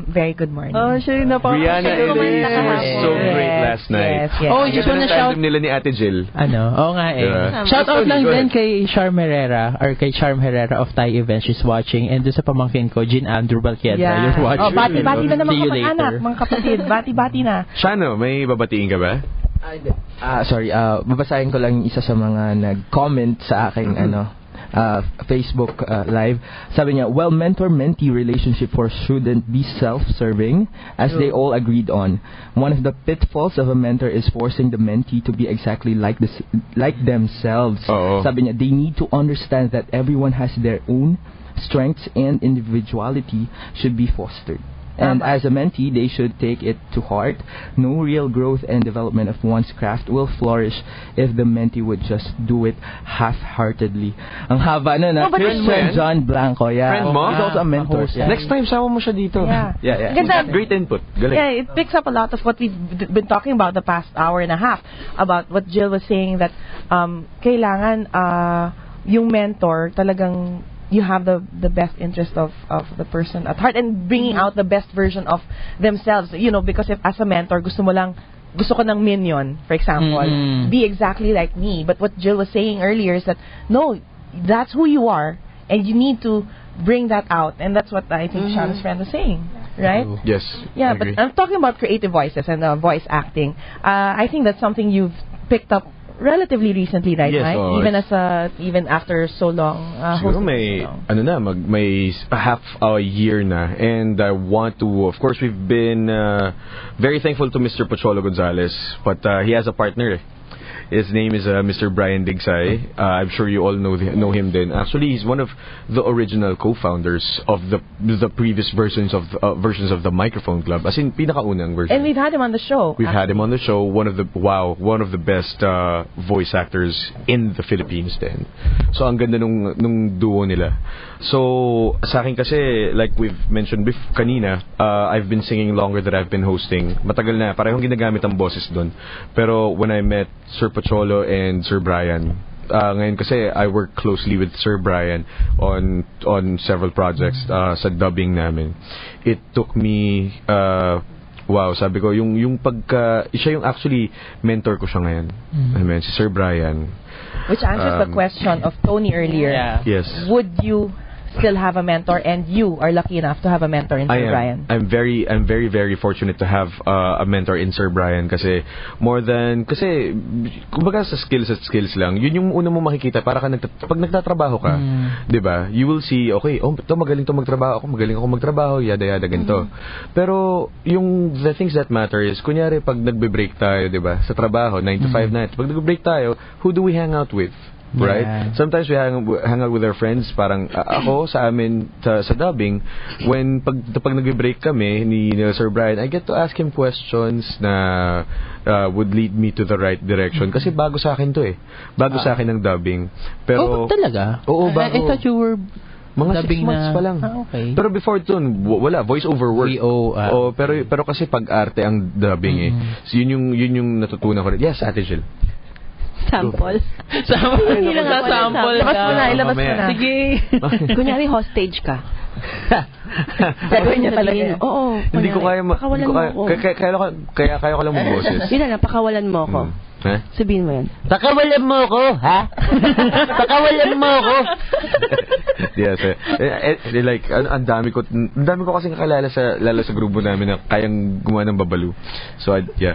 Very good morning. Oh, siya yung Brianna Elise, you were so great last night. Yes. Oh, just wanna shout nila ni Ate Jill. Oo nga eh. Yeah. Shout out lang Go din ahead. kay Charm Herrera of Thai Events. She's watching. And doon sa pamangkin ko, Jean Andrew Balqueda. Yeah. You're watching. Bati-bati na naman See you kapag-anak, later. mga kapatid. Bati-bati na. Shano, may babatiin ka ba? Sorry, babasahin ko lang yung isa sa mga nag-comment sa aking Facebook live. Sabi niya, well, mentor-mentee relationship shouldn't be self-serving, as they all agreed on. One of the pitfalls of a mentor is forcing the mentee to be exactly like themselves. Sabi niya, they need to understand that everyone has their own strengths and individuality should be fostered. And as a mentee, they should take it to heart. No real growth and development of one's craft will flourish if the mentee would just do it half-heartedly. Ang haba na na. Christian John Blanco, yeah. Friend mo? He's also a mentor. Yeah. Next time, sama mo siya dito. Yeah. Great input. Galing. Yeah, it picks up a lot of what we've been talking about the past hour and a half, about what Jill was saying, that kailangan yung mentor talagang you have the best interest of the person at heart and bringing out the best version of themselves. You know, because if as a mentor, gusto ko ng minion, for example, be exactly like me. But what Jill was saying earlier is that, no, that's who you are, and you need to bring that out. And that's what I think Shana's friend was saying, right? Yes. Yeah, but I'm talking about creative voices and voice acting. I think that's something you've picked up relatively recently, right, yes, Mike? Even after so long. Siguro may half a year na, and I want to, of course, we've been very thankful to Mr. Pocholo Gonzalez, but he has a partner. His name is Mr. Brian Digsay. I'm sure you all know him then. Actually, he's one of the original co-founders of the previous versions of the Microphone Club. As in, pinakaunang version. And we've had him on the show. We've had him on the show. One of the best voice actors in the Philippines then. So, ang ganda nung duo nila. So, sa akin kasi, like we've mentioned kanina, I've been singing longer than I've been hosting. Matagal na. Parehong ginagamit ang boses doon. Pero when I met Sir Pocholo and Sir Brian, ngayon kasi I work closely with Sir Brian on several projects sa dubbing namin. It took me sabi ko yung siya yung actually mentor ko siya ngayon. I mean, si Sir Brian. Which answers the question of Tony earlier. Yeah. Yes. Would you still have a mentor, and you are lucky enough to have a mentor in Sir Brian? I'm very very fortunate to have a mentor in Sir Brian kasi kumbaga sa skills lang, yun yung una mo makikita para pag nagtatrabaho ka, 'di ba? You will see, okay, magaling to magtrabaho, magaling ako magtrabaho, yada ganito. Pero yung the things that matter is kunyari pag nagbe-break tayo, 'di ba? Sa trabaho 9 to 5 night. Pag nagbe-break tayo, who do we hang out with? Right? Yeah. Sometimes we hang out with our friends. Parang ako sa amin sa dubbing, when pag nagbe-break kami ni Sir Brian, I get to ask him questions na would lead me to the right direction. Kasi bago sa akin to bago sa akin ang dubbing. Pero talaga? Oo, bago. I thought you were mga 6 months pa lang. Okay. Pero before dun, wala, voice over work. Pero kasi pag-arte ang dubbing So yun yung natutunan ko rin. Yes, Ate Jill. Sample. Hindi lang sample. Ilabas mo na. Sige. Kunyari hostage ka. Gagawin niya talaga. Oo. Hindi ko kaya kaya ko lang mag-boses. Yun na, pakawalan mo ako. Sabihin mo yan. Pakawalan mo ako, ha? Pakawalan mo ako. Yes. Like, ang dami ko kasing kakilala lalo sa grupo namin na kayang gumawa ng babalo. So, yeah.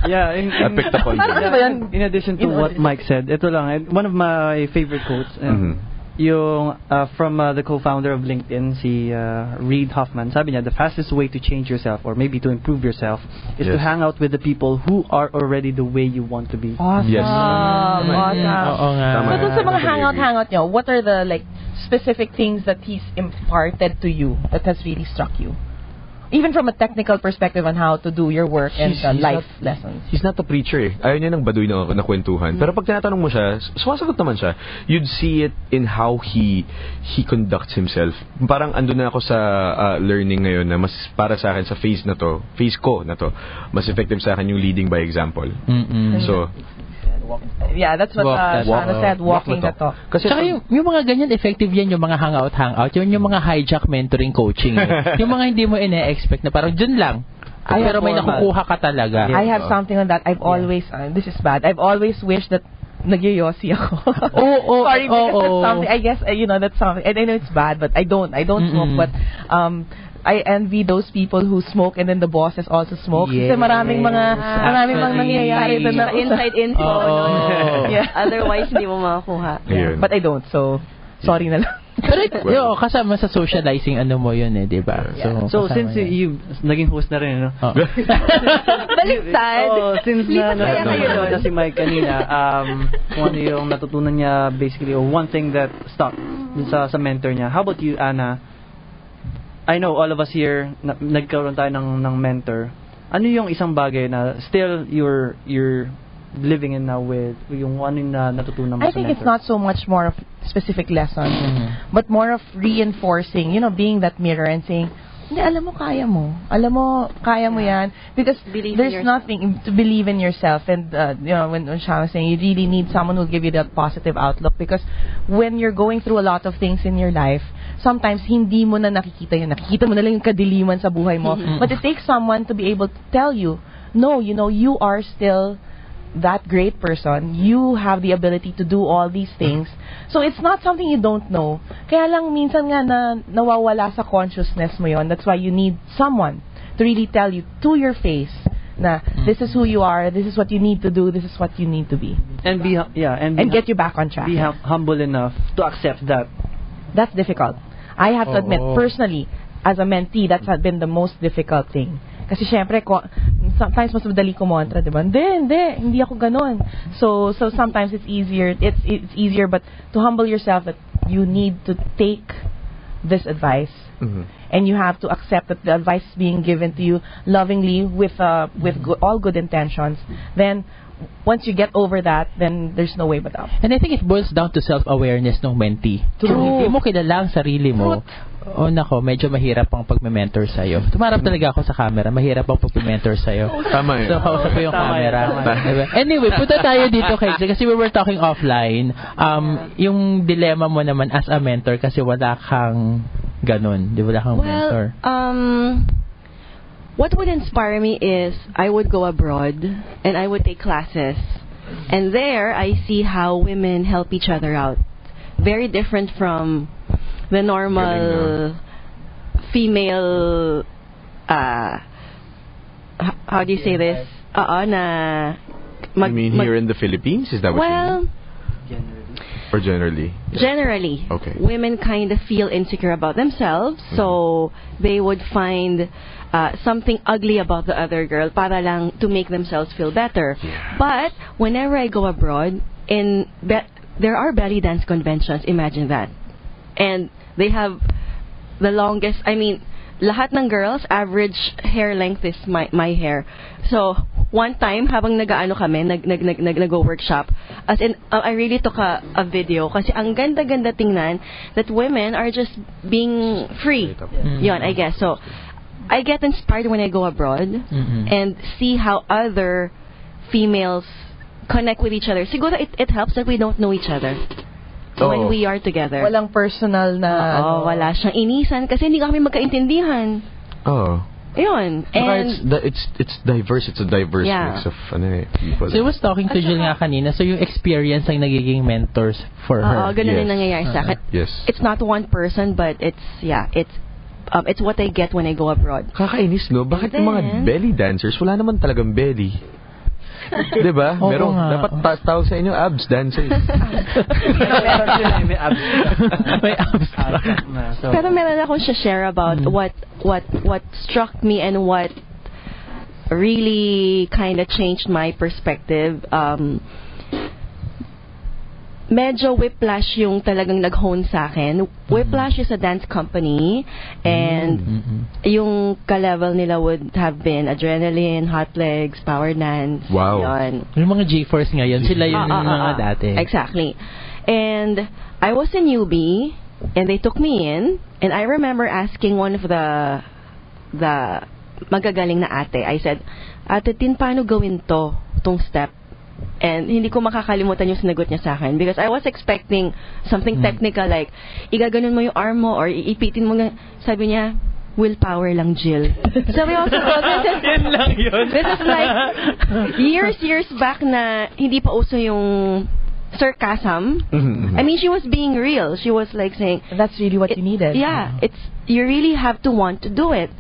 I picked up on that. In addition to what Mike said, ito lang, one of my favorite quotes, yung from the co-founder of LinkedIn, si Reid Hoffman. Sabi niya, the fastest way to change yourself or maybe to improve yourself is to hang out with the people who are already the way you want to be. Awesome. Yes. Awesome. So dun sa mga hangout nyo, what are the specific things that he's imparted to you that has really struck you? Even from a technical perspective on how to do your work and life lessons. He's not a preacher Ayaw niya ng baduy na kwentuhan. Pero pag tinatanong mo siya, sumasagot naman siya. You'd see it in how he conducts himself. Parang andun na ako sa learning ngayon na mas para sa akin sa phase ko na to, mas effective sa akin yung leading by example. So, yeah, that's what Shana said, walking the talk. Kasi saka yung mga ganyan, effective yan yung mga hangout. Yun yung mga hijack mentoring coaching. Yung mga hindi mo ine-expect na parang dun lang. Pero may nakukuha ka talaga. I have something on that. I've always, this is bad, I've always wished that nagyoyosi ako. Sorry, because that's something, I guess, that's something, and I know it's bad, but I don't smoke, but, I envy those people who smoke and then the bosses also smoke. Kasi maraming mga nangyayari doon na inside info. Otherwise, hindi mo makakuha. But I don't, so sorry na lang. Pero kasama sa socializing mo yun di ba? So since you naging host na rin, Baliktad. Since na si Mike kanina, kung ano yung natutunan niya basically, or one thing that stuck sa mentor niya. How about you, Anna? I know all of us here, nagkaroon tayo ng mentor. Ano yung isang bagay na still you're living in now with yung ano yung natutunan mo sa mentor? I think it's not so much more of specific lessons, but more of reinforcing, being that mirror and saying, hindi, alam mo, kaya mo. Alam mo, kaya mo yan. Because there's nothing to believe in yourself. And, when Shana was saying, you really need someone who'll give you that positive outlook. Because when you're going through a lot of things in your life, sometimes hindi mo na nakikita yun. Nakikita mo na lang yung kadiliman sa buhay mo. But it takes someone to be able to tell you, no, you are still that great person. You have the ability to do all these things. So it's not something you don't know. Kaya lang minsan nga nawawala sa consciousness mo yon. That's why you need someone to really tell you to your face na this is who you are, this is what you need to do, this is what you need to be. And get you back on track. Be humble enough to accept that. That's difficult. I have to admit, personally, as a mentee, that's been the most difficult thing. Kasi syempre, sometimes mas madali kumontra, di ba? Hindi ako ganon. So sometimes it's easier, but to humble yourself that you need to take this advice, and you have to accept that the advice is being given to you lovingly with all good intentions. Then once you get over that, then there's no way but up. And I think it boils down to self-awareness ng mentee. True. Hindi mo kilala ang sarili mo. Nako, medyo mahirap ang pag-mentor sa'yo. Tumarap talaga ako sa camera. Mahirap ang pag-mentor sa'yo. Tama yun. So, kausap ko yung camera. Anyway, punta tayo dito kasi we were talking offline. Yung dilemma mo naman as a mentor kasi wala kang ganun. Di wala kang mentor. What would inspire me is I would go abroad and I would take classes. And there I see how women help each other out. Very different from the normal female, how do you say this? You mean here in the Philippines? Is that what you mean? Or generally? Generally. Okay. Women kind of feel insecure about themselves, so they would find something ugly about the other girl para lang to make themselves feel better. Yeah. But whenever I go abroad, there are belly dance conventions, imagine that. And they have the longest, lahat ng girls, average hair length is my hair. So, one time, habang nag-go-workshop, as in, I really took a video kasi ang ganda-ganda tingnan that women are just being free. Yun, I guess. So, I get inspired when I go abroad and see how other females connect with each other. Siguro it helps that we don't know each other. When we are together. Walang personal na... wala siyang inisan kasi hindi kami magkaintindihan. Yun. And it's diverse. It's a diverse mix of people. So I was talking to Jill nga kanina. So yung experience ang nagiging mentors for her. Ganun yung nangyayari sa akin. Yes. It's not one person, but it's what I get when I go abroad. Kakainis, no? Bakit yung mga belly dancers, wala naman talagang belly? Diba? Dapat tawag sa inyo abs dancers. Meron sila, may abs. May abs. Pero meron akong share about what struck me and what really kind of changed my perspective. Medyo Whiplash yung talagang nag-hone sa akin. Whiplash is a dance company and yung ka-level nila would have been Adrenaline, Hot Legs, Power Dance. Wow. Yun. Yung mga G-Force ngayon, sila yung mga dati. Exactly. And I was a newbie and they took me in and I remember asking one of the magagaling na ate. I said, Ate Tin, paano gawin tong step? And hindi ko makakalimutan yung sinagot niya sa akin because I was expecting something technical like igaganon mo yung arm mo or iipitin mo nga. Sabi niya, willpower lang, Jill. Sabi ko, yun lang yun. This is like years back na hindi pa uso yung sarcasm. She was being real. She was like saying, that's really what you needed. Yeah, you really have to want to do it.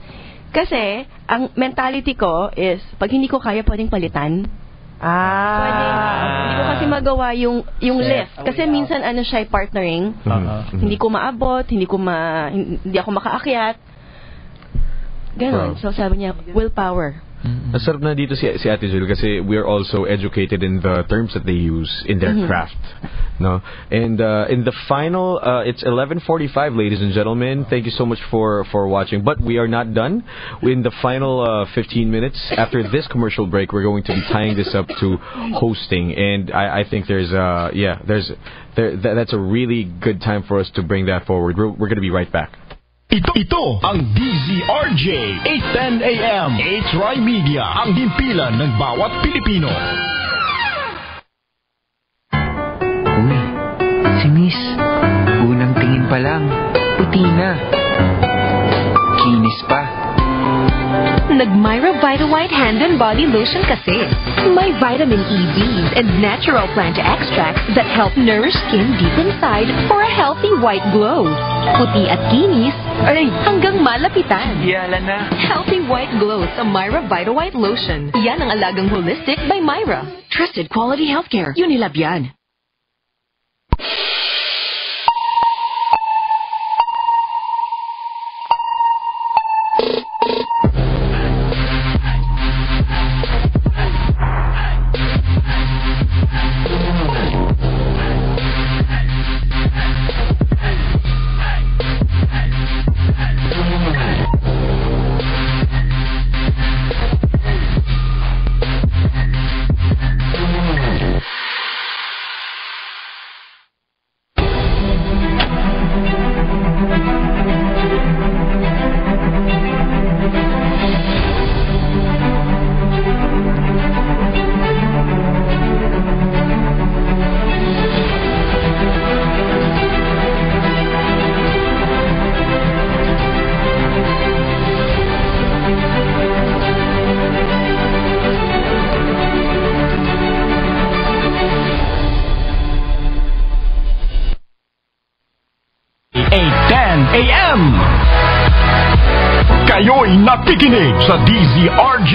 Kasi ang mentality ko is pag hindi ko kaya pwedeng palitan. Pwede. Hindi ko kasi magawa yung lift. Kasi minsan siya partnering. Hindi ko maabot, hindi ako makaakyat. Ganon. So sabi niya, willpower. Ang sarap na dito si Ate Jill kasi we are also educated in the terms that they use in their craft. No? And in the final, it's 11:45, ladies and gentlemen. Thank you so much for watching. But we are not done. In the final 15 minutes, after this commercial break, we're going to be tying this up to hosting. And I think that's a really good time for us to bring that forward. We're going to be right back. Ito ang DZRJ 8:10 AM. TriMedia, ang himpilan ng bawat Pilipino. Uy, si Miss, unang tingin pa lang, puti na. Kinis pa. Nag-Myra Vita White Hand and Body Lotion kasi. May vitamin E, B's, and natural plant extracts that help nourish skin deep inside for a healthy white glow. Puti at kinis, ay hanggang malapitan. Yala na. Healthy white glow sa Myra Vita White Lotion. Yan ang alagang holistic by Myra. Trusted quality healthcare. Unilab yan. AM. Kayo'y nakikinig sa DZRJ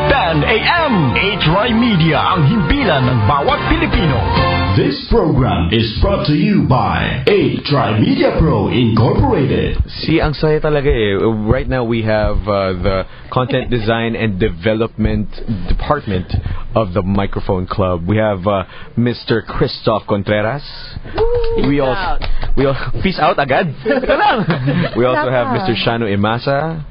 8:10 AM. TriMedia, ang himpilan ng bawat Pilipino. This program is brought to you by TriMedia Pro Incorporated. See, ang saya talaga eh. Right now we have the Content Design and Development Department of the Microphone Club. We have Mr. Christoph Contreras. We also peace out agad. We also have Mr. Shano Imasa.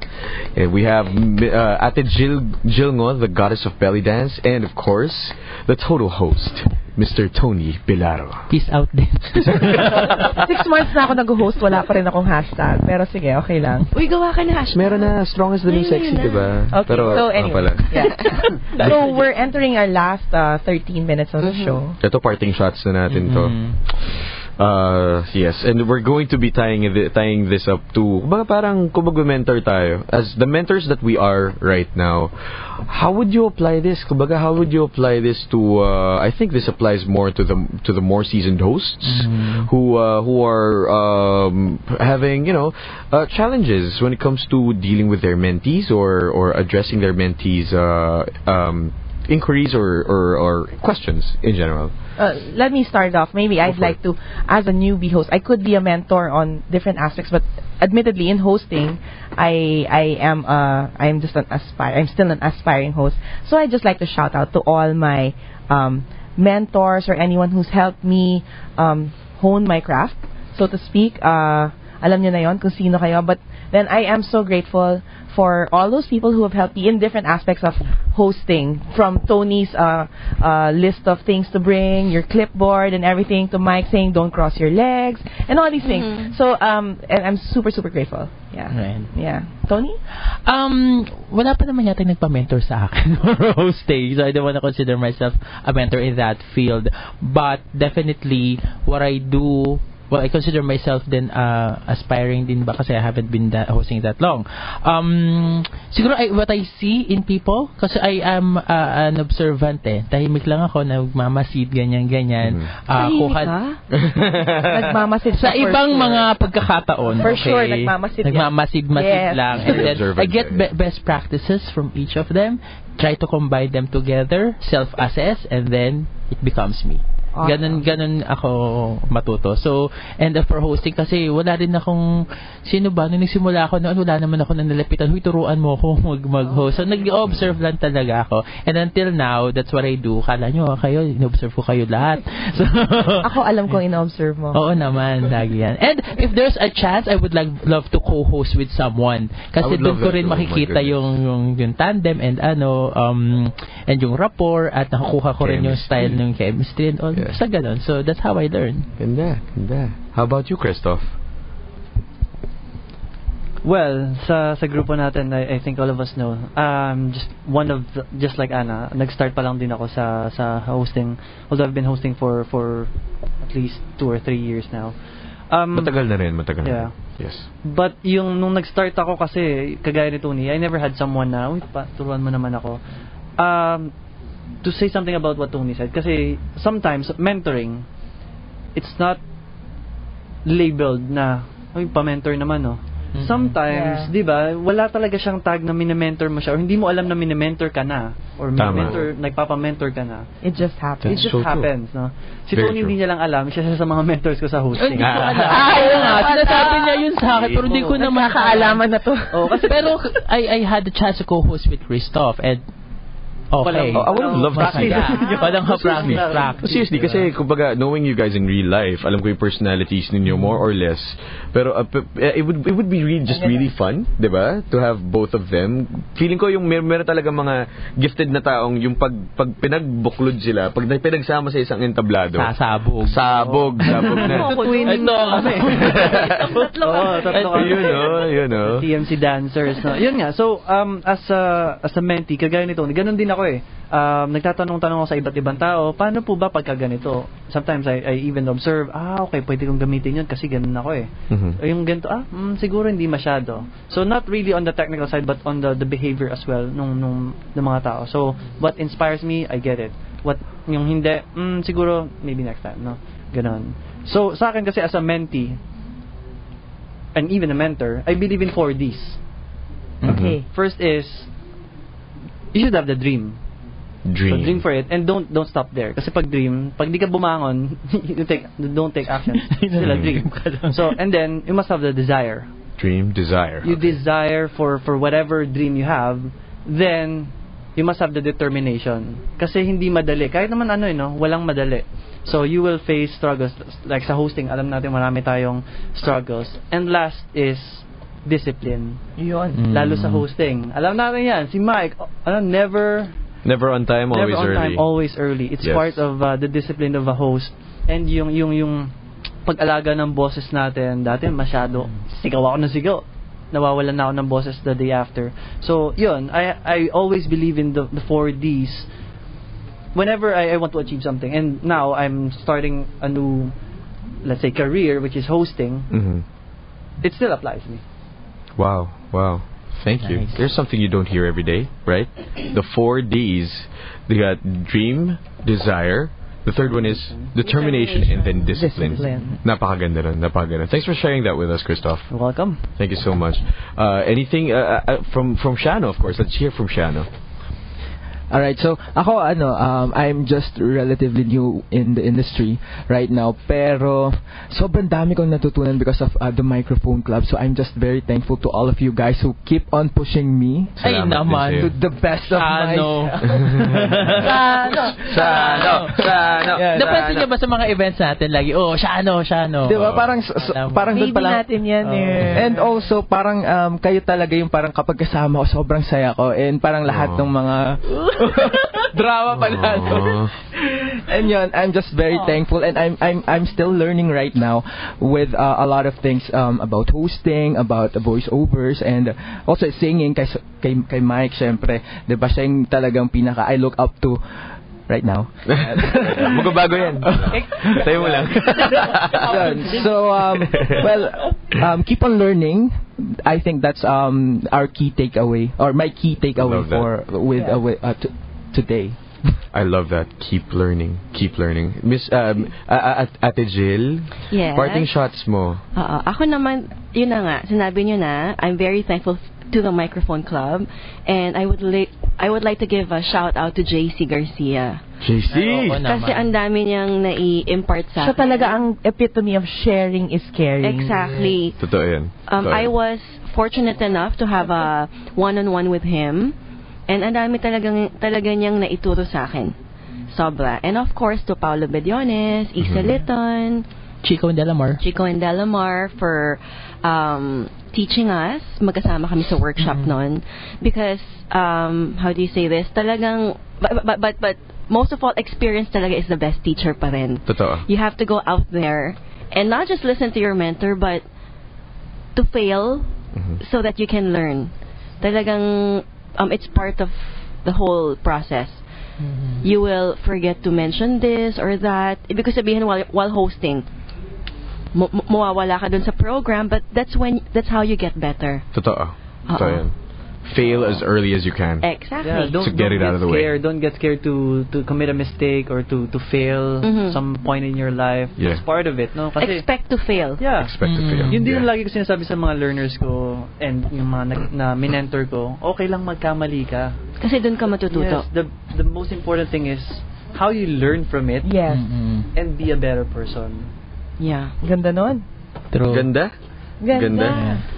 And we have Ate Jill Ngo, the goddess of belly dance, and of course, the total host, Mr. Tony Pilaro. Peace out din. 6 months na ako nag-host, wala pa rin akong hashtag. Pero sige, okay lang. Uy, gawa ka na hashtag. Meron na, strong as the new sexy, diba? Okay, pero, so anyway. Yeah. So we're entering our last 13 minutes of the show. Ito, parting shots na natin to. Yes, and we're going to be tying this up to parang kung mag-mentor tayo. As the mentors that we are right now, how would you apply this? Kumbaga, how would you apply this to? I think this applies more to the more seasoned hosts who are having challenges when it comes to dealing with their mentees or addressing their mentees' inquiries or questions in general. Let me start off. Maybe I'd like to, as a newbie host, I could be a mentor on different aspects, but admittedly, in hosting, I'm still an aspiring host. So I just like to shout out to all my mentors or anyone who's helped me hone my craft, so to speak. Alam niyo na yon kung sino kayo. But then I am so grateful for all those people who have helped me in different aspects of hosting, from Tony's list of things to bring, your clipboard and everything, to Mike saying don't cross your legs and all these things. So and I'm super grateful. Yeah. Right. Yeah. Tony? Wala pa naman yata nagpa-mentor sa akin for hosting, so I don't want to consider myself a mentor in that field. But definitely, what I do, well, I consider myself then aspiring din ba kasi I haven't been hosting that long. Siguro what I see in people, kasi I am an observant eh. Tahimik lang ako, nagmamasid, ganyan. Tahimik ka? Nagmamasid sa ibang mga pagkakataon. For sure, nagmamasid lang. And then I get best practices from each of them, try to combine them together, self-assess, and then it becomes me. Awesome. Ganun ako matuto. So, and for hosting kasi wala rin akong sino ba nung nagsimula ako noon, wala naman ako na nalapitan, huy, turuan mo ako mag-host. So, nag-observe lang talaga ako. And until now, that's what I do. Kala nyo, kayo, in-observe ko kayo lahat. So, Ako alam kong in-observe mo. oo naman, lagi yan. And if there's a chance, I would love to co-host with someone. Kasi doon ko rin makikita yung tandem and and yung rapport at nakukuha ko rin yung style ng chemistry and all. Basta ganun. So that's how I learn. Ganda. How about you, Christoph? Well, sa grupo natin, I think all of us know. Just like Anna, nag-start pa lang din ako sa hosting. Although I've been hosting for at least 2 or 3 years now. Matagal na rin. Yeah. Yes. But nung nag-start ako kasi, kagaya ni Tony, I never had someone na, turuan mo naman ako. To say something about what Tony said, kasi sometimes mentoring, it's not labeled na pa-mentor naman, no. Sometimes, di ba, wala talaga siyang tag na mini-mentor mo siya or hindi mo alam na mini-mentor ka na or nagpapa-mentor ka na. It just happens. It just happens, no. Si Tony hindi niya lang alam, siya sa mga mentors ko sa hosting. Hindi ko alam. Sinasabi niya yun sa akin, pero hindi ko naman kaalaman na to. Pero I had the chance to co-host with Christoph and okay. I would love to see that. Walang practice. Seriously, kasi kumbaga, knowing you guys in real life, alam ko yung personalities ninyo more or less. Pero it would be really fun, di ba? To have both of them. Feeling ko yung meron talaga mga gifted na taong yung pag pinagbuklod sila, pag pinagsama sa isang entablado. Sabog na. Ito kami. Tatlo kami. Yun know. TMC dancers. No? Yun nga. So, as a mentee, kagaya nito, ganun din ako nagtatanong-tanong ako sa iba't ibang tao, paano po ba pagka ganito? Sometimes I even observe, okay, pwede kong gamitin yun kasi ganun ako Yung ganito, siguro hindi masyado. So not really on the technical side but on the behavior as well ng mga tao. So what inspires me, I get it. What yung hindi, siguro maybe next time, no? Ganun. So sa akin kasi as a mentee and even a mentor, I believe in 4 Ds. Okay. First is you should have the dream. So dream for it and don't stop there. Kasi pag di ka bumangon, don't take action. Still a dream. So and then you must have the desire. Desire. You desire for whatever dream you have, then you must have the determination. Kasi hindi madali. Kahit naman walang madali. So you will face struggles like sa hosting, alam natin marami tayong struggles. And last is discipline. Yun. Lalo sa hosting. Alam natin yan. Si Mike, never on time, always early. Time, always early. It's part of the discipline of a host. And yung pag-alaga ng boses natin, dati masyado sigaw ako ng sigaw. Nawawalan na ako ng boses the day after. So, yun. I always believe in the 4 Ds whenever I want to achieve something. And now, I'm starting a new, let's say, career, which is hosting. It still applies to me. Wow. Thank you. There's something you don't hear every day, right? The 4 Ds. They got dream, desire. The third one is determination and then discipline. Napakaganda nun. Thanks for sharing that with us, Christoph. You're welcome. Thank you so much. Anything from Shano, of course. Let's hear from Shano. Alright, so ako I'm just relatively new in the industry right now, pero sobrang dami kong natutunan because of the Microphone Club. So I'm just very thankful to all of you guys who keep on pushing me to the best of my Shano. Napansin niyo ba sa mga events natin lagi, Shano. Diba, parang doon pa lang natin yan And also parang kayo talaga yung parang kapag kasama ko sobrang saya ko, and parang lahat ng mga drama pala. And yun, I'm just very thankful, and I'm still learning right now with a lot of things about hosting, about voiceovers, and also singing kay Mike, syempre. Diba siya yung talagang pinaka I look up to right now. Magbabago yan. Tayo mo lang. So, keep on learning. I think that's our key takeaway, or my key takeaway today. I love that. Keep learning. Miss Ate Jill, yes. Parting shots mo. Ako naman, yun na nga, sinabi nyo na, I'm very thankful to the Microphone Club, and I would like to give a shout out to JC Garcia. JC! Kasi ang dami niyang nai-impart sa Siya akin. talaga ang epitome of sharing is caring. Exactly. Totoo yan. I was fortunate enough to have a one-on-one with him, and ang dami talaga niyang naituro sa akin. Sobra. And of course, to Paolo Bediones, Isa Liton, Chico and Delamar for teaching us. Magkasama kami sa workshop nun. Because, how do you say this? Talagang, but most of all, experience talaga is the best teacher pa rin. Totoo. You have to go out there and not just listen to your mentor, but to fail so that you can learn. Talagang, it's part of the whole process. You will forget to mention this or that. Ibig ko sabihin while hosting, mawawala ka dun sa program, but that's how you get better. Totoo. Totoo yan. Fail as early as you can. Exactly. Yeah, don't get it out of the way. Don't get scared to commit a mistake or to fail some point in your life. Yeah. It's part of it, no? Kasi, expect to fail. Yeah. Expect to fail. Yun din lagi ko sinasabi sa mga learners ko and yung mga na minentor ko, okay lang magkamali ka. Kasi dun ka matututo. Yes, the most important thing is how you learn from it. Yes. And be a better person. Yeah. Ganda nun. True. Ganda?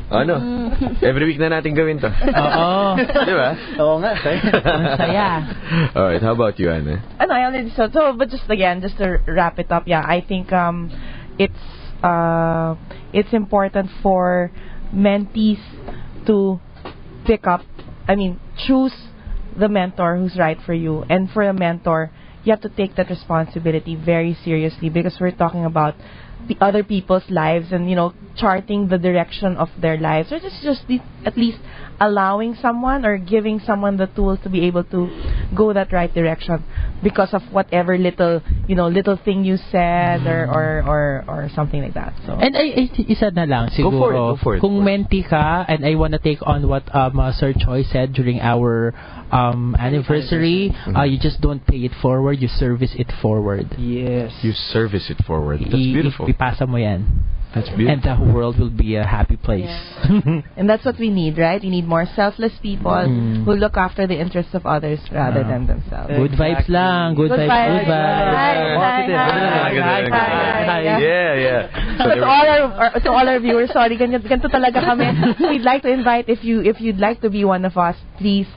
Ano? Every week na natin gawin to. Oo. Di ba? Oo nga. Saya. Alright, how about you, Anna? I already said so, but just to wrap it up, yeah, I think it's important for mentees to choose the mentor who's right for you, and for a mentor, you have to take that responsibility very seriously, because we're talking about the other people's lives and, charting the direction of their lives, or just at least allowing someone or giving someone the tools to be able to go that right direction because of whatever little thing you said or something like that. So. And isa na lang siguro. Go for it. Kung mentee ka, and I wanna take on what Sir Choi said during our anniversary, you just don't pay it forward, you service it forward. Yes. You service it forward. That's beautiful. Ipasa mo yan. That's beautiful. And the world will be a happy place. Yeah. And that's what we need, right? We need more selfless people who look after the interests of others rather than themselves. Good vibes lang. Good vibes. Yeah. So to all our viewers, sorry, ganito talaga kami. We'd like to invite, if you'd like to be one of us, please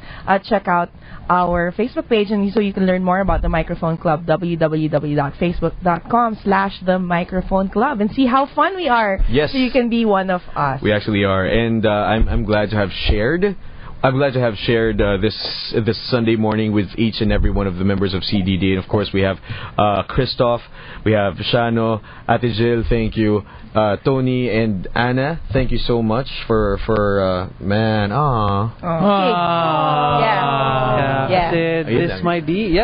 check out our Facebook page, and so you can learn more about the Microphone Club, www.facebook.com/The Microphone Club, and see how fun we are. Yes. So you can be one of us. We actually are, and I'm glad to have shared. This Sunday morning with each and every one of the members of CDD, and of course we have Christoph, we have Shano, Ate Jill, thank you, Tony and Anna, thank you so much for man. Yeah. This might be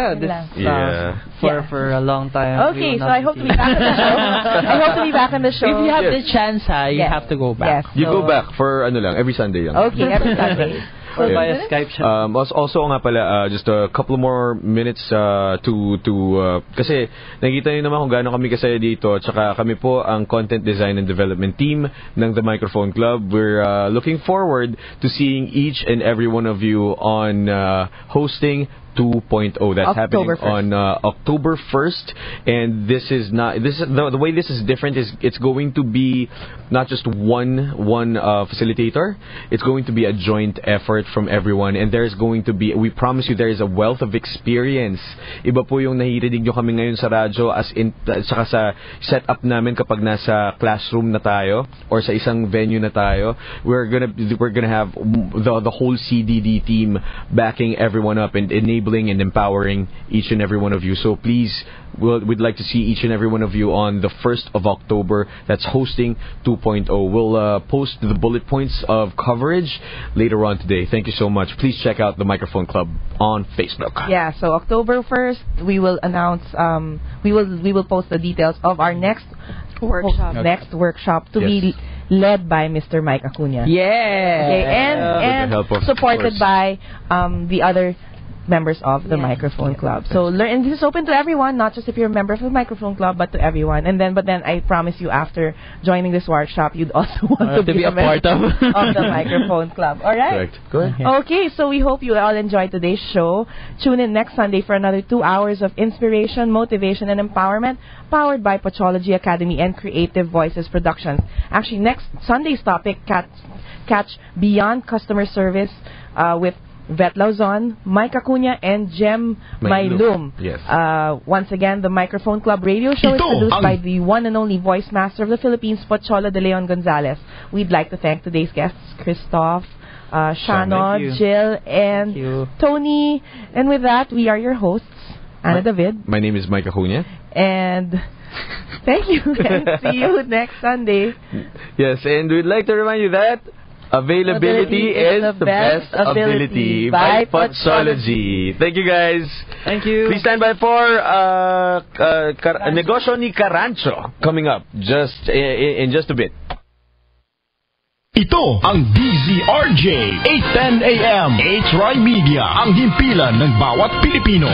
for a long time. Okay, so I hope to be back on the show. I hope to be back on the show. If you have the chance, you have to go back. Yes. You go back for every Sunday lang. Okay, every Sunday. Or via Skype siya. Also nga pala, just a couple more minutes kasi nakikita niyo naman kung gaano kami kasaya dito, tsaka kami po ang content design and development team ng The Microphone Club. We're looking forward to seeing each and every one of you on hosting 2.0. That's happening on October 1st, and the way this is different is it's going to be not just one facilitator. It's going to be a joint effort from everyone, and there's going to be, we promise you, there is a wealth of experience. Iba po yung nahihinig nyo kami ngayon sa radyo saka sa setup namin kapag nasa classroom na tayo or sa isang venue na tayo. We're gonna have the whole CDD team backing everyone up and enabling and empowering each and every one of you. So please, we'd like to see each and every one of you on the 1st of October. That's hosting 2.0. We'll post the bullet points of coverage later on today. Thank you so much. Please check out the Microphone Club on Facebook. Yeah, so October 1st, we will announce, we will post the details of our next workshop to be led by Mr. Mike Acuna. Yeah. Okay, and with the help of supported course, by the other members of the Microphone Club. So learn, and this is open to everyone, not just if you're a member of the Microphone Club, but to everyone. And then, but then I promise you, after joining this workshop, you'd also want to be a part of the Microphone Club. All right? Correct. Go ahead. Okay, so we hope you all enjoyed today's show. Tune in next Sunday for another 2 hours of inspiration, motivation, and empowerment, powered by Pochology Academy and Creative Voices Productions. Actually, next Sunday's topic, catch Beyond Customer Service with Vet Lauzon, Mike Acuña, and Jem Maylum. Yes. Once again, the Microphone Club radio show is produced by the one and only voice master of the Philippines, Pocholo de Leon Gonzalez. We'd like to thank today's guests, Christoph, Shannon, Jill, and Tony. And with that, we are your hosts, Ana David. My name is Mike Acuña. And thank you, and see you next Sunday. Yes, and we'd like to remind you that availability is the best ability by Pochology. Thank you, guys. Thank you. Please stand by for Negosyo ni Carancho coming up just in just a bit. Ito ang DZRJ 8:10 AM. TriMedia, ang himpilan ng bawat Pilipino.